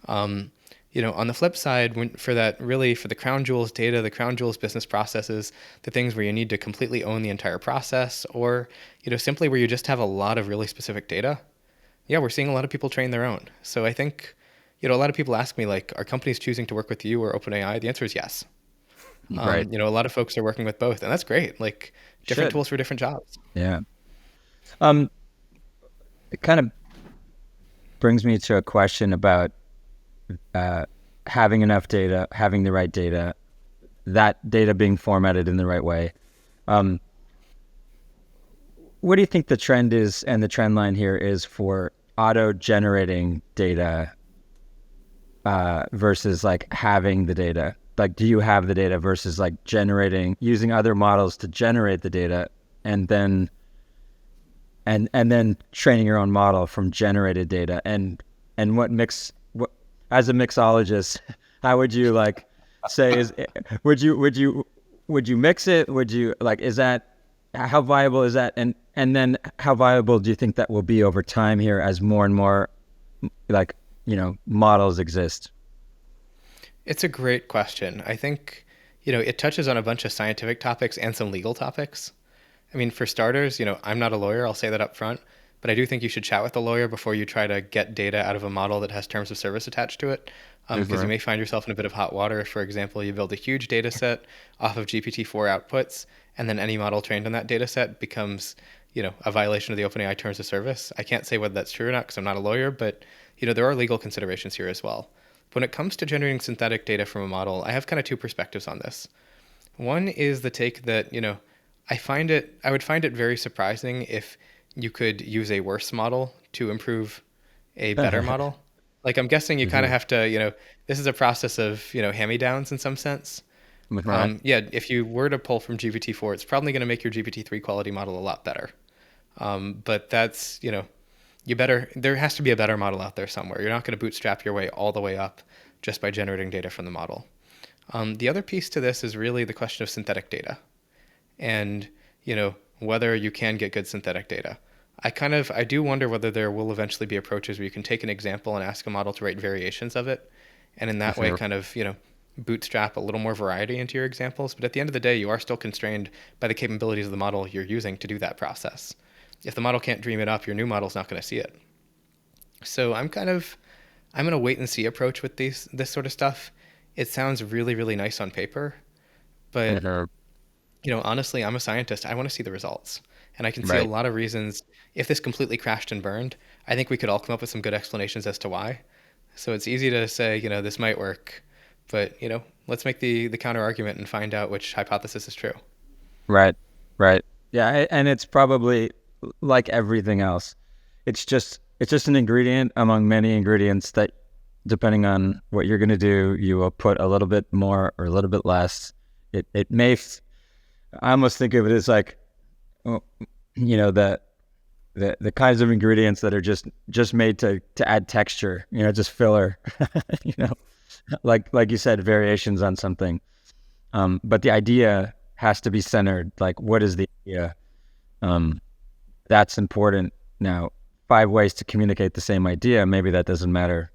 On the flip side, for the crown jewels data, the crown jewels business processes, the things where you need to completely own the entire process, or simply where you just have a lot of really specific data, yeah, we're seeing a lot of people train their own. So I think, a lot of people ask me, like, are companies choosing to work with you or OpenAI? The answer is yes. Right. A lot of folks are working with both, and that's great. Like, different tools for different jobs. Yeah. It kind of brings me to a question about having enough data, having the right data, that data being formatted in the right way. What do you think the trend is and the trend line here is for auto-generating data versus like having the data? Like, do you have the data versus like using other models to generate the data and then training your own model from generated data? And as a mixologist, how would you say would you mix it? Would you how viable is that? And then how viable do you think that will be over time here as more and more models exist? It's a great question. I think, it touches on a bunch of scientific topics and some legal topics. I mean, for starters, I'm not a lawyer, I'll say that up front, but I do think you should chat with a lawyer before you try to get data out of a model that has terms of service attached to it. Because you may find yourself in a bit of hot water. For example, you build a huge data set off of GPT-4 outputs, and then any model trained on that data set becomes, a violation of the OpenAI terms of service. I can't say whether that's true or not because I'm not a lawyer, but, there are legal considerations here as well. When it comes to generating synthetic data from a model, I have kind of 2 perspectives on this. One is the take that, I would find it very surprising if you could use a worse model to improve a better model. Like, I'm guessing you kind of have to, this is a process of, hand-me-downs in some sense. If you were to pull from GPT-4, it's probably going to make your GPT-3 quality model a lot better. But that's, there has to be a better model out there somewhere. You're not going to bootstrap your way all the way up just by generating data from the model. The other piece to this is really the question of synthetic data. and, whether you can get good synthetic data. I do wonder whether there will eventually be approaches where you can take an example and ask a model to write variations of it, and in For that way sure. kind of, bootstrap a little more variety into your examples. But at the end of the day, you are still constrained by the capabilities of the model you're using to do that process. If the model can't dream it up, your new model's not going to see it. So I'm in a wait and see approach with this sort of stuff. It sounds really, really nice on paper, but Mhm. honestly, I'm a scientist. I want to see the results. And I can see a Right. lot of reasons. If this completely crashed and burned, I think we could all come up with some good explanations as to why. So it's easy to say, this might work, but, let's make the counter argument and find out which hypothesis is true. Right. Right. Yeah. And it's probably like everything else. It's just an ingredient among many ingredients that, depending on what you're going to do, you will put a little bit more or a little bit less. It may. I almost think of it as like, oh, the kinds of ingredients that are just made to add texture. Just filler. you know, like you said, variations on something. But the idea has to be centered. Like, what is the idea? That's important. Now, 5 ways to communicate the same idea, maybe that doesn't matter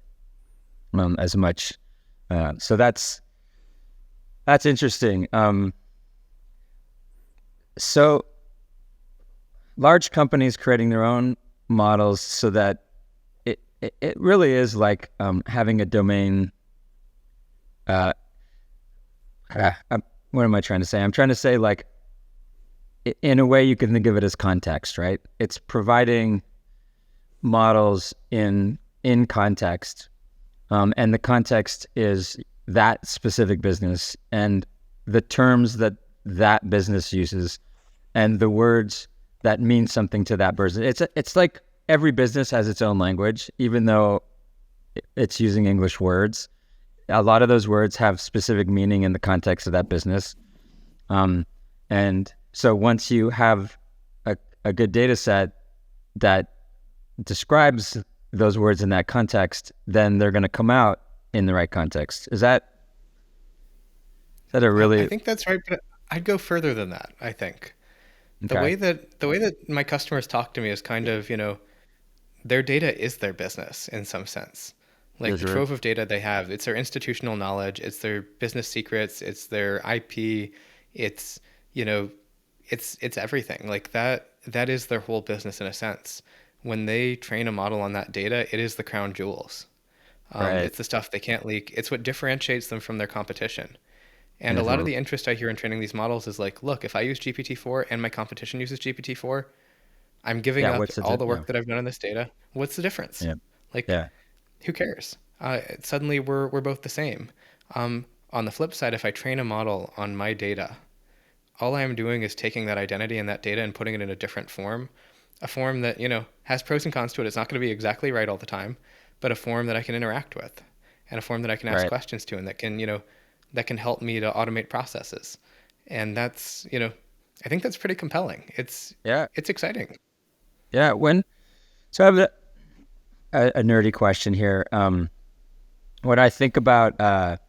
as much. So that's interesting. So large companies creating their own models so that it really is like having a domain. What am I trying to say? I'm trying to say, like, in a way you can think of it as context, right? It's providing models in context, and the context is that specific business and the terms that business uses and the words that mean something to that person. It's like every business has its own language, even though it's using English words. A lot of those words have specific meaning in the context of that business. And so once you have a good data set that describes those words in that context, then they're going to come out in the right context. Is that a I really think that's right, but I'd go further than that, I think. The okay? way that my customers talk to me is kind of, their data is their business in some sense. Like the Mhm. trove of data they have, it's their institutional knowledge, it's their business secrets, it's their IP, it's, you know, it's everything. Like that is their whole business in a sense. When they train a model on that data, it is the crown jewels. Right. It's the stuff they can't leak. It's what differentiates them from their competition. And a lot of Mhm. the interest I hear in training these models is like, look, if I use GPT-4 and my competition uses GPT-4, I'm giving Yeah. up What's the all the yeah. work that I've done on this data. What's the difference? Yeah. Like, Yeah. who cares? Suddenly we're both the same. On the flip side, if I train a model on my data, all I am doing is taking that identity and that data and putting it in a different form, a form that, has pros and cons to it. It's not going to be exactly right all the time, but a form that I can interact with and a form that I can ask Right. questions to and that can help me to automate processes. And that's, I think that's pretty compelling. Yeah. It's exciting. Yeah. So I have a nerdy question here. When I think about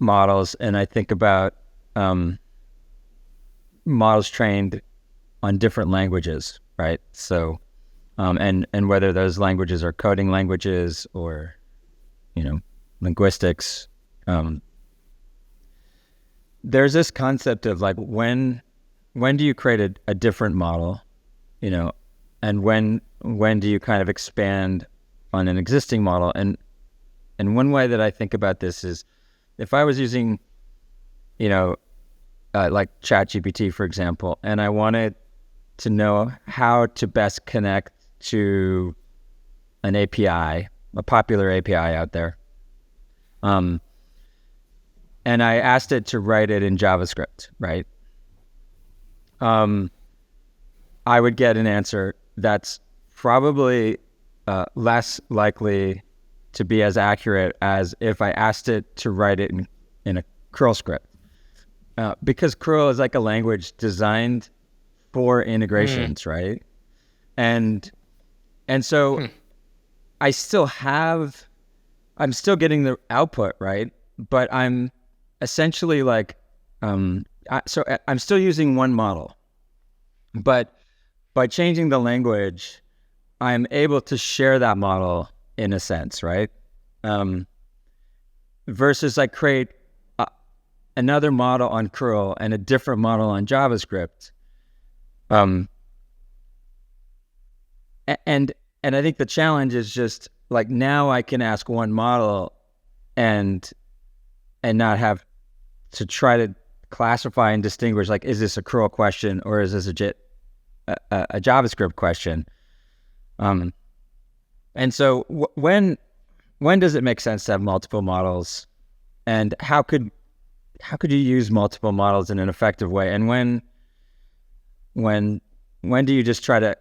models and I think about um, models trained on different languages, right? So, and whether those languages are coding languages or, linguistics, um, there's this concept of like when do you create a different model, you know, and when do you kind of expand on an existing model? And one way that I think about this is if I was using, you know, like ChatGPT, for example, and I wanted to know how to best connect to an API, a popular API out there. And I asked it to write it in JavaScript, right? I would get an answer that's probably less likely to be as accurate as if I asked it to write it in a curl script. Because curl is like a language designed for Mm. integrations, right? And so Hmm. I still I'm still getting the output, right? But I'm essentially like I'm still using one model, but by changing the language, I'm able to share that model in a sense, right? Versus I create another model on curl and a different model on JavaScript. Um, and I think the challenge is just like now I can ask one model and not have to try to classify and distinguish, like, is this a curl question or is this a JavaScript question? And so when does it make sense to have multiple models, and how could you use multiple models in an effective way? And when do you just try to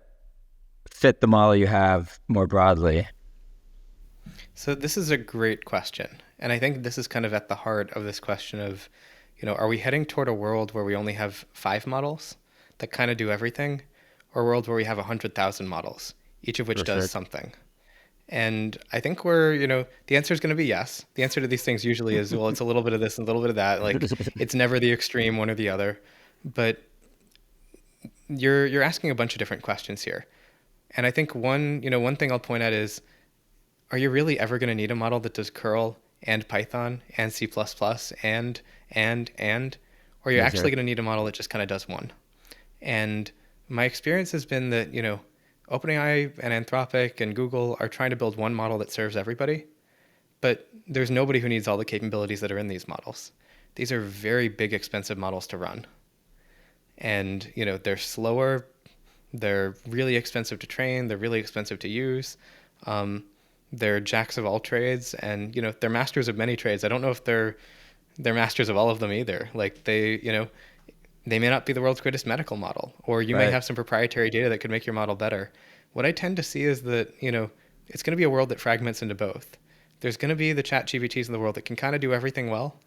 fit the model you have more broadly? So this is a great question. And I think this is kind of at the heart of this question of, are we heading toward a world where we only have 5 models that kind of do everything, or a world where we have 100,000 models, each of which does something? And I think the answer is going to be yes. The answer to these things usually is, well, it's a little bit of this and a little bit of that. Like, it's never the extreme one or the other. But you're asking a bunch of different questions here. And I think one thing I'll point out is, are you really ever going to need a model that does curl and Python and C++ and, or you're actually going to need a model that just kind of does one? And my experience has been that, OpenAI and Anthropic and Google are trying to build one model that serves everybody, but there's nobody who needs all the capabilities that are in these models. These are very big, expensive models to run. And, they're slower, they're really expensive to train, they're really expensive to use. They're jacks of all trades, and they're masters of many trades. I don't know if they're masters of all of them either. Like they may not be the world's greatest medical model, or you may have some proprietary data that could make your model better. What I tend to see is that it's going to be a world that fragments into both. There's going to be the chat GPTs in the world that can kind of do everything well,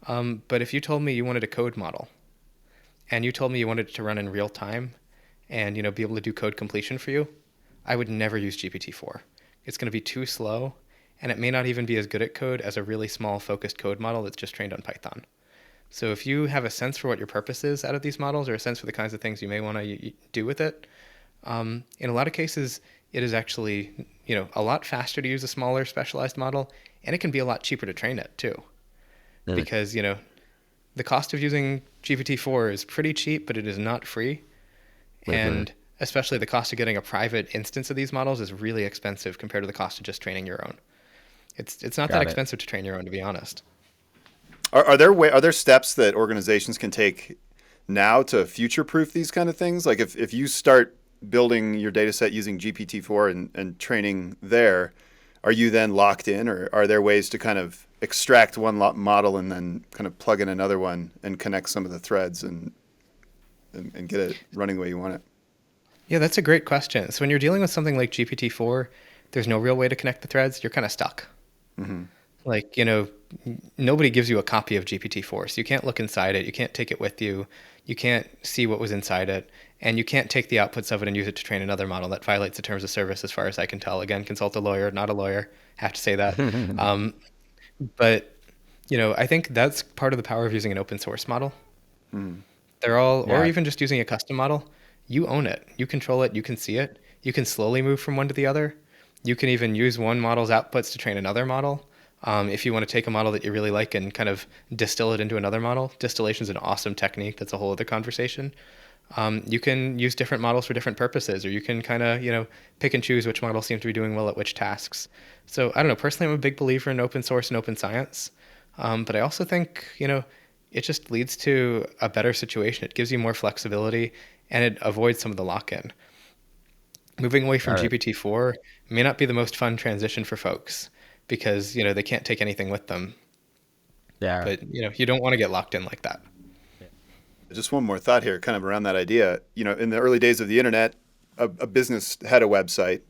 but if you told me you wanted a code model, and you told me you wanted it to run in real time, and be able to do code completion for you, I would never use GPT-4. It's going to be too slow, and it may not even be as good at code as a really small focused code model that's just trained on Python. So if you have a sense for what your purpose is out of these models, or a sense for the kinds of things you may want to do with it, in a lot of cases, it is actually a lot faster to use a smaller specialized model, and it can be a lot cheaper to train it too. Because the cost of using GPT-4 is pretty cheap, but it is not free. And especially the cost of getting a private instance of these models is really expensive compared to the cost of just training your own. It's not that expensive to train your own, to be honest. Are there steps that organizations can take now to future-proof these kind of things? Like if you start building your data set using GPT-4 and training there, are you then locked in, or are there ways to kind of extract one model and then kind of plug in another one and connect some of the threads and get it running the way you want it? Yeah, that's a great question. So when you're dealing with something like GPT-4, there's no real way to connect the threads. You're kind of stuck. Mm-hmm. Like, nobody gives you a copy of GPT-4, so you can't look inside it. You can't take it with you. You can't see what was inside it. And you can't take the outputs of it and use it to train another model. That violates the terms of service as far as I can tell. Again, consult a lawyer, not a lawyer. Have to say that. But, I think that's part of the power of using an open source model. Mm. Or even just using a custom model. You own it. You control it. You can see it. You can slowly move from one to the other. You can even use one model's outputs to train another model. If you want to take a model that you really like and kind of distill it into another model. Distillation is an awesome technique. That's a whole other conversation. You can use different models for different purposes, or you can kind of, pick and choose which model seems to be doing well at which tasks. So I don't know. Personally, I'm a big believer in open source and open science. But I also think, it just leads to a better situation. It gives you more flexibility, and it avoids some of the lock-in. Moving away from GPT-4 may not be the most fun transition for folks because, they can't take anything with them. Yeah. But, you don't want to get locked in like that. Just one more thought here, kind of around that idea. In the early days of the internet, a business had a website,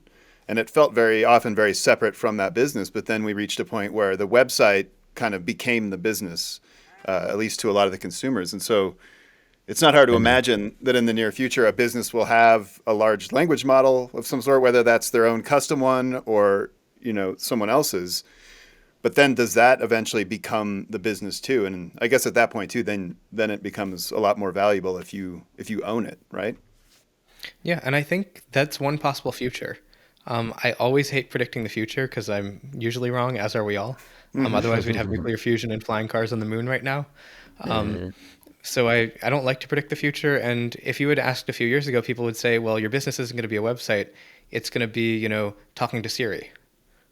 and it felt very often very separate from that business. But then we reached a point where the website kind of became the business, at least to a lot of the consumers. And so it's not hard to imagine that in the near future, a business will have a large language model of some sort, whether that's their own custom one or, someone else's. But then does that eventually become the business too? And I guess at that point too, then it becomes a lot more valuable if you own it, right? Yeah, and I think that's one possible future. I always hate predicting the future because I'm usually wrong, as are we all. Otherwise, we'd have nuclear fusion and flying cars on the moon right now. Um, Uh, so I don't like to predict the future. And if you had asked a few years ago, people would say, well, your business isn't going to be a website. It's going to be, talking to Siri.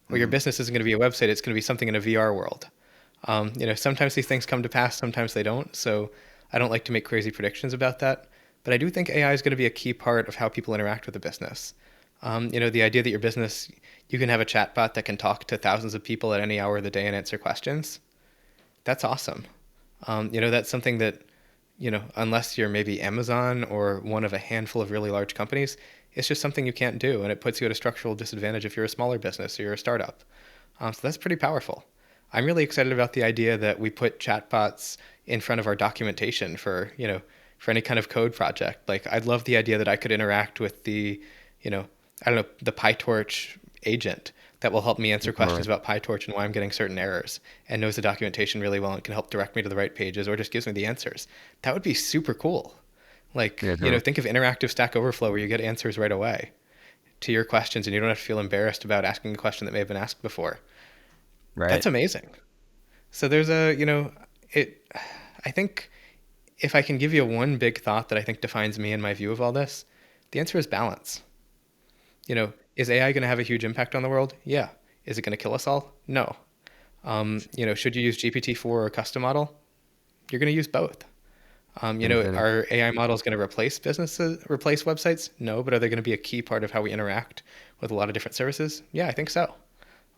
Or your business isn't going to be a website. It's going to be something in a VR world. Sometimes these things come to pass, sometimes they don't. So I don't like to make crazy predictions about that. But I do think AI is going to be a key part of how people interact with the business. The idea that your business, you can have a chatbot that can talk to thousands of people at any hour of the day and answer questions. That's awesome. That's something that, unless you're maybe Amazon or one of a handful of really large companies, it's just something you can't do. And it puts you at a structural disadvantage if you're a smaller business or you're a startup. So that's pretty powerful. I'm really excited about the idea that we put chatbots in front of our documentation for any kind of code project. Like, I'd love the idea that I could interact with the, I don't know, the PyTorch agent that will help me answer questions about PyTorch and why I'm getting certain errors, and knows the documentation really well and can help direct me to the right pages or just gives me the answers. That would be super cool. Like, think of interactive Stack Overflow where you get answers right away to your questions and you don't have to feel embarrassed about asking a question that may have been asked before. right. That's amazing. So there's I think if I can give you one big thought that I think defines me and my view of all this, the answer is balance. Is AI going to have a huge impact on the world? Yeah. Is it going to kill us all? No. Should you use GPT-4 or a custom model? You're going to use both. Are AI models going to replace websites? No, but are they going to be a key part of how we interact with a lot of different services? Yeah, I think so.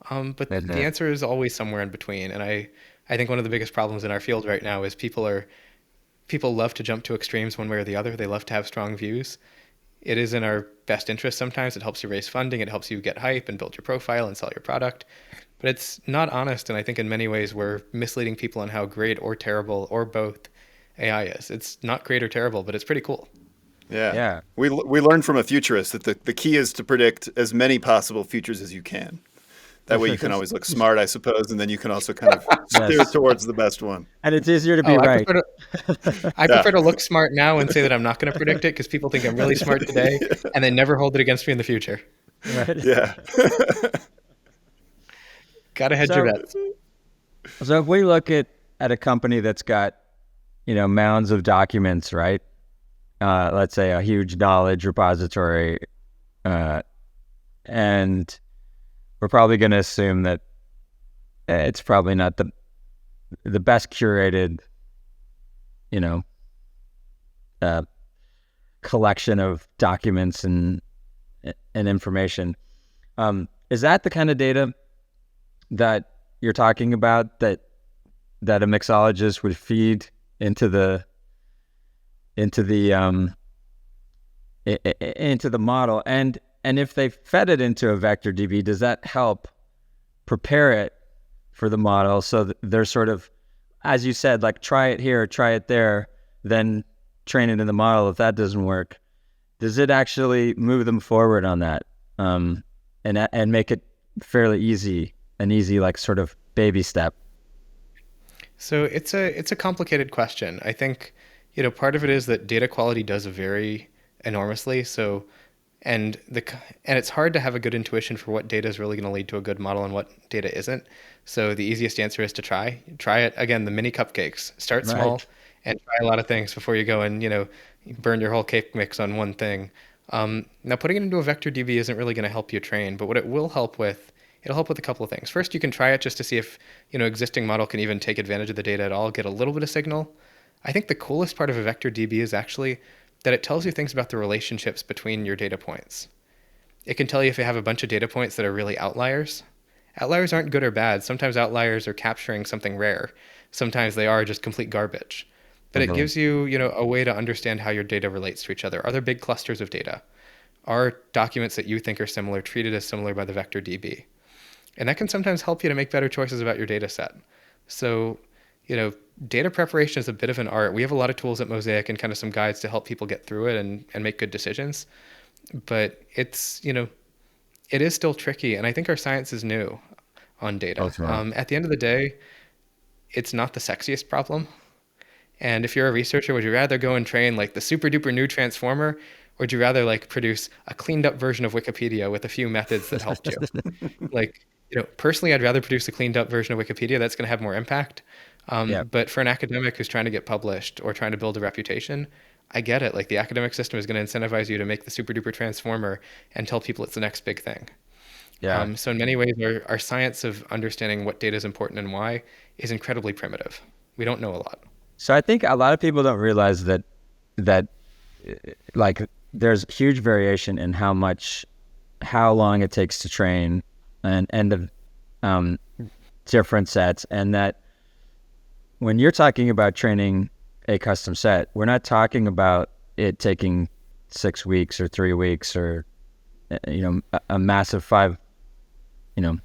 But the answer is always somewhere in between. And I think one of the biggest problems in our field right now is people love to jump to extremes one way or the other. They love to have strong views. It is in our best interest sometimes. It helps you raise funding. It helps you get hype and build your profile and sell your product. But it's not honest. And I think in many ways we're misleading people on how great or terrible or both AI is. It's not great or terrible, but it's pretty cool. Yeah. Yeah. We learned from a futurist that the key is to predict as many possible futures as you can. That way you can always look smart, I suppose, and then you can also kind of steer towards the best one. And it's easier to be right. I prefer to look smart now and say that I'm not going to predict it because people think I'm really smart today and they never hold it against me in the future. Right? Yeah. Got to hedge your bets. So if we look at a company that's got, mounds of documents, right? Let's say a huge knowledge repository, and we're probably going to assume that it's probably not the best curated, collection of documents and information. Is that the kind of data that you're talking about that a mixologist would feed into the model? And if they fed it into a vector DB, does that help prepare it for the model so that they're sort of, as you said, like try it here, try it there, then train it in the model? If that doesn't work, does it actually move them forward on that, and make it fairly easy, an easy like sort of baby step? So it's a complicated question. I think, part of it is that data quality does vary enormously. So, and it's hard to have a good intuition for what data is really going to lead to a good model and what data isn't. So the easiest answer is to try it. Again, the mini cupcakes. Start small and try a lot of things before you go and, burn your whole cake mix on one thing. Now putting it into a vector DB isn't really going to help you train, but what it will help with, it'll help with a couple of things. First, you can try it just to see if, existing model can even take advantage of the data at all, get a little bit of signal. I think the coolest part of a vector DB is actually that it tells you things about the relationships between your data points. It can tell you if you have a bunch of data points that are really outliers. Outliers aren't good or bad. Sometimes outliers are capturing something rare. Sometimes they are just complete garbage. But it gives you, a way to understand how your data relates to each other. Are there big clusters of data? Are documents that you think are similar treated as similar by the vector DB? And that can sometimes help you to make better choices about your data set. So, data preparation is a bit of an art. We have a lot of tools at Mosaic and kind of some guides to help people get through it and make good decisions. But it's, it is still tricky. And I think our science is new. on data. Both wrong. At the end of the day, it's not the sexiest problem. And if you're a researcher, would you rather go and train like the super duper new transformer, or would you rather like produce a cleaned up version of Wikipedia with a few methods that helped you? Like, personally, I'd rather produce a cleaned up version of Wikipedia that's going to have more impact. Yeah. But for an academic who's trying to get published or trying to build a reputation, I get it. Like the academic system is going to incentivize you to make the super duper transformer and tell people it's the next big thing. Yeah. So in many ways, our science of understanding what data is important and why is incredibly primitive. We don't know a lot. So I think a lot of people don't realize that like there's huge variation in how long it takes to train and the different sets, and that when you're talking about training a custom set, we're not talking about it taking 6 weeks or 3 weeks or a massive $5 million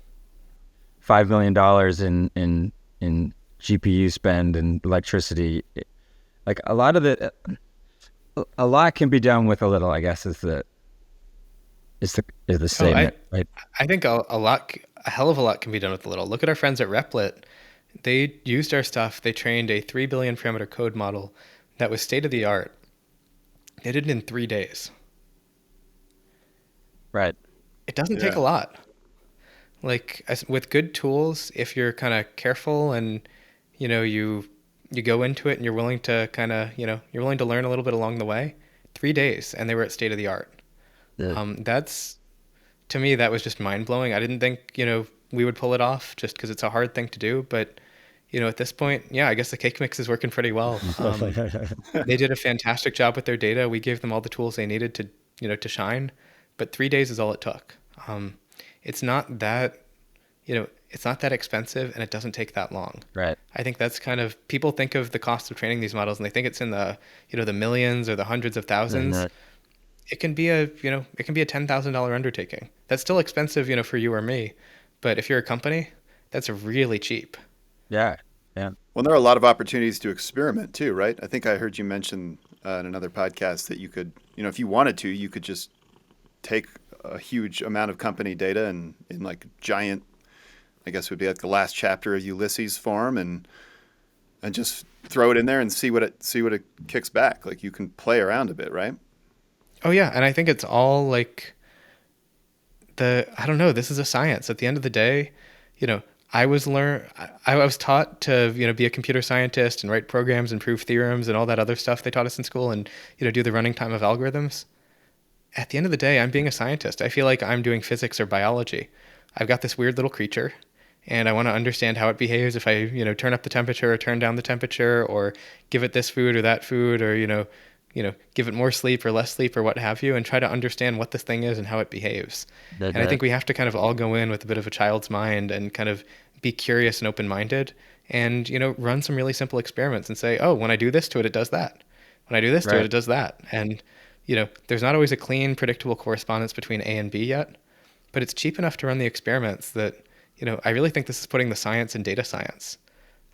in GPU spend and electricity. Like a lot can be done with a little, I guess, is the statement, right? I think a hell of a lot can be done with a little. Look at our friends at Replit. They used our stuff. They trained a 3 billion parameter code model that was state of the art. They did it in 3 days. Right. It doesn't take a lot. Like with good tools, if you're kind of careful and you go into it and you're willing to you're willing to learn a little bit along the way, 3 days, and they were at state of the art. Yeah. That's, to me, that was just mind blowing. I didn't think we would pull it off just because it's a hard thing to do, but at this point, yeah, I guess the cake mix is working pretty well. They did a fantastic job with their data. We gave them all the tools they needed to shine, but 3 days is all it took. It's not that expensive, and it doesn't take that long. Right. I think that's kind of, people think of the cost of training these models and they think it's in the the millions or the hundreds of thousands. Mm-hmm. It can be a $10,000 undertaking. That's still expensive, for you or me, but if you're a company, that's really cheap. Yeah. Yeah. Well, there are a lot of opportunities to experiment too, right? I think I heard you mention in another podcast that you could, if you wanted to, you could just take a huge amount of company data and in like giant, I guess would be like the last chapter of Ulysses form, and just throw it in there and see what it kicks back. Like you can play around a bit, right? Oh yeah, and I think it's all like I don't know, this is a science. At the end of the day, I was taught to, be a computer scientist and write programs and prove theorems and all that other stuff they taught us in school and, do the running time of algorithms. At the end of the day, I'm being a scientist. I feel like I'm doing physics or biology. I've got this weird little creature and I want to understand how it behaves if I, turn up the temperature or turn down the temperature, or give it this food or that food, or, give it more sleep or less sleep or what have you, and try to understand what this thing is and how it behaves. And I think we have to kind of all go in with a bit of a child's mind and kind of be curious and open-minded and, run some really simple experiments and say, oh, when I do this to it, it does that. When I do this to it, it does that. And, there's not always a clean, predictable correspondence between A and B yet, but it's cheap enough to run the experiments that, I really think this is putting the science in data science.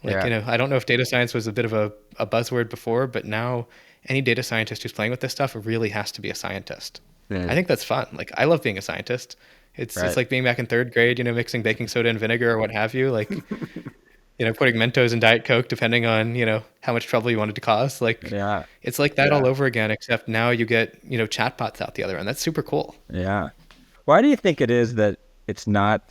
Like, I don't know if data science was a bit of a buzzword before, but now any data scientist who's playing with this stuff really has to be a scientist. I think that's fun. Like, I love being a scientist. It's like being back in 3rd grade, mixing baking soda and vinegar or what have you. Like, putting Mentos and Diet Coke, depending on, how much trouble you wanted to cause. Like, it's like that all over again, except now you get, chatbots out the other end. That's super cool. Yeah. Why do you think it is that it's not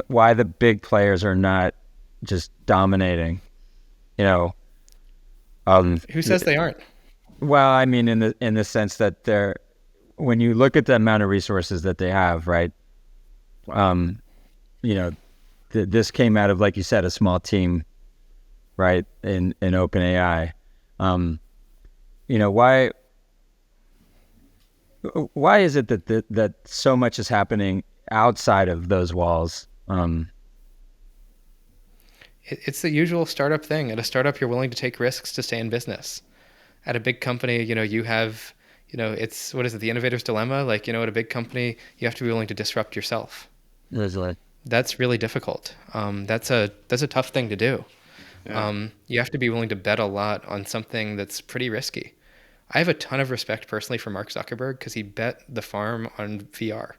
why the big players are not just dominating? Who says they aren't? Well, I mean, in the sense that when you look at the amount of resources that they have, right? This came out of, like you said, a small team, right? In OpenAI. Why is it that so much is happening outside of those walls? It's the usual startup thing. At a startup, you're willing to take risks to stay in business. At a big company, you have, it's, what is it, the innovator's dilemma? Like, at a big company, you have to be willing to disrupt yourself. That's really difficult. That's a tough thing to do. Yeah. You have to be willing to bet a lot on something that's pretty risky. I have a ton of respect personally for Mark Zuckerberg because he bet the farm on VR.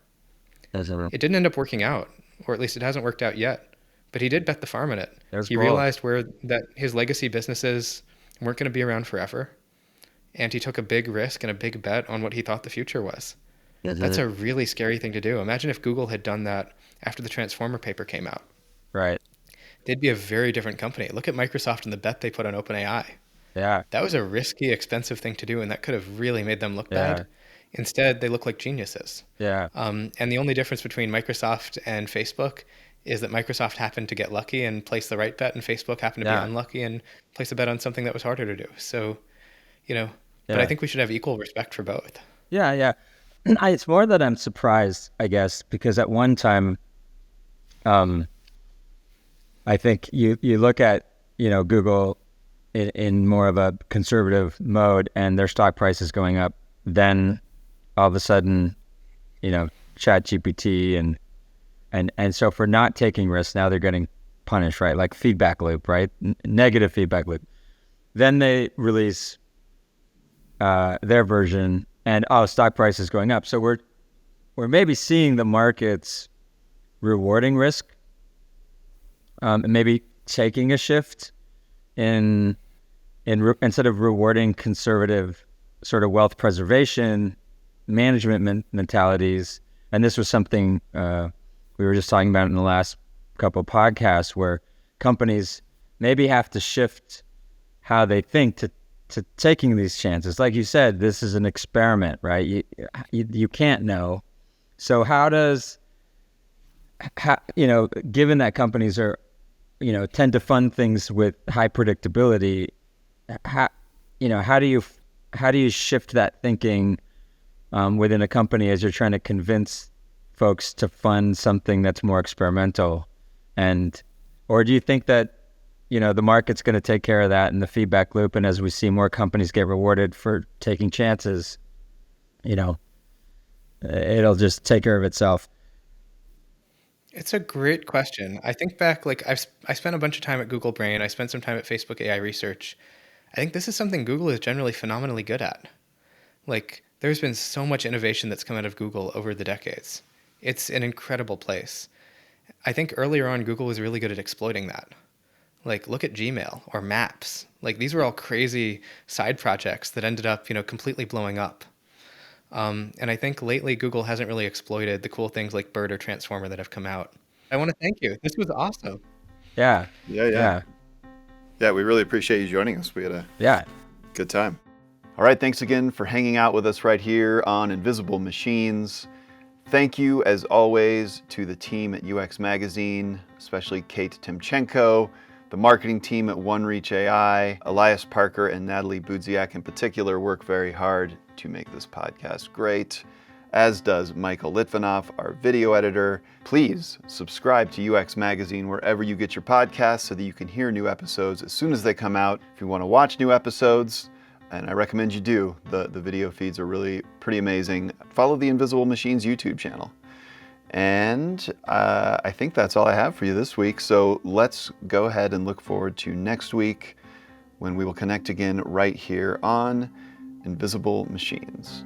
It didn't end up working out, or at least it hasn't worked out yet. But he did bet the farm on it. There's He gold. realized that his legacy businesses weren't going to be around forever, and he took a big risk and a big bet on what he thought the future was. That's a really scary thing to do. Imagine if Google had done that after the Transformer paper came out. Right. They'd be a very different company. Look at Microsoft and the bet they put on OpenAI. Yeah. That was a risky, expensive thing to do, and that could have really made them look Yeah. bad. Instead, they look like geniuses. Yeah. And the only difference between Microsoft and Facebook is that Microsoft happened to get lucky and place the right bet, and Facebook happened to be unlucky and place a bet on something that was harder to do. So, but I think we should have equal respect for both. Yeah. Yeah. It's more that I'm surprised, I guess, because at one time, I think you look at, Google in more of a conservative mode and their stock price is going up. Then all of a sudden, ChatGPT and so for not taking risks, now they're getting punished, right? Like feedback loop, right? Negative feedback loop. Then they release their version and stock price is going up. So we're maybe seeing the markets rewarding risk, and maybe taking a shift in instead of rewarding conservative sort of wealth preservation management mentalities. And this was something we were just talking about in the last couple of podcasts, where companies maybe have to shift how they think to taking these chances. Like you said, this is an experiment, right? You can't know. So given that companies are, tend to fund things with high predictability, how do you shift that thinking within a company as you're trying to convince folks to fund something that's more experimental? Or do you think that, the market's going to take care of that in the feedback loop, and as we see more companies get rewarded for taking chances, it'll just take care of itself? It's a great question. I think back, I spent a bunch of time at Google Brain. I spent some time at Facebook AI Research. I think this is something Google is generally phenomenally good at. There's been so much innovation that's come out of Google over the decades. It's an incredible place. I think earlier on, Google was really good at exploiting that. Look at Gmail or Maps. These were all crazy side projects that ended up, completely blowing up. And I think lately Google hasn't really exploited the cool things like BERT or Transformer that have come out. I want to thank you. This was awesome. Yeah. Yeah, we really appreciate you joining us. We had a good time. All right, thanks again for hanging out with us right here on Invisible Machines. Thank you, as always, to the team at UX Magazine, especially Kate Timchenko, the marketing team at OneReach AI, Elias Parker and Natalie Budziak in particular work very hard to make this podcast great, as does Michael Litvinov, our video editor. Please subscribe to UX Magazine wherever you get your podcasts so that you can hear new episodes as soon as they come out. If you want to watch new episodes, and I recommend you do, the video feeds are really pretty amazing, follow the Invisible Machines YouTube channel. And I think that's all I have for you this week. So let's go ahead and look forward to next week when we will connect again right here on Invisible Machines.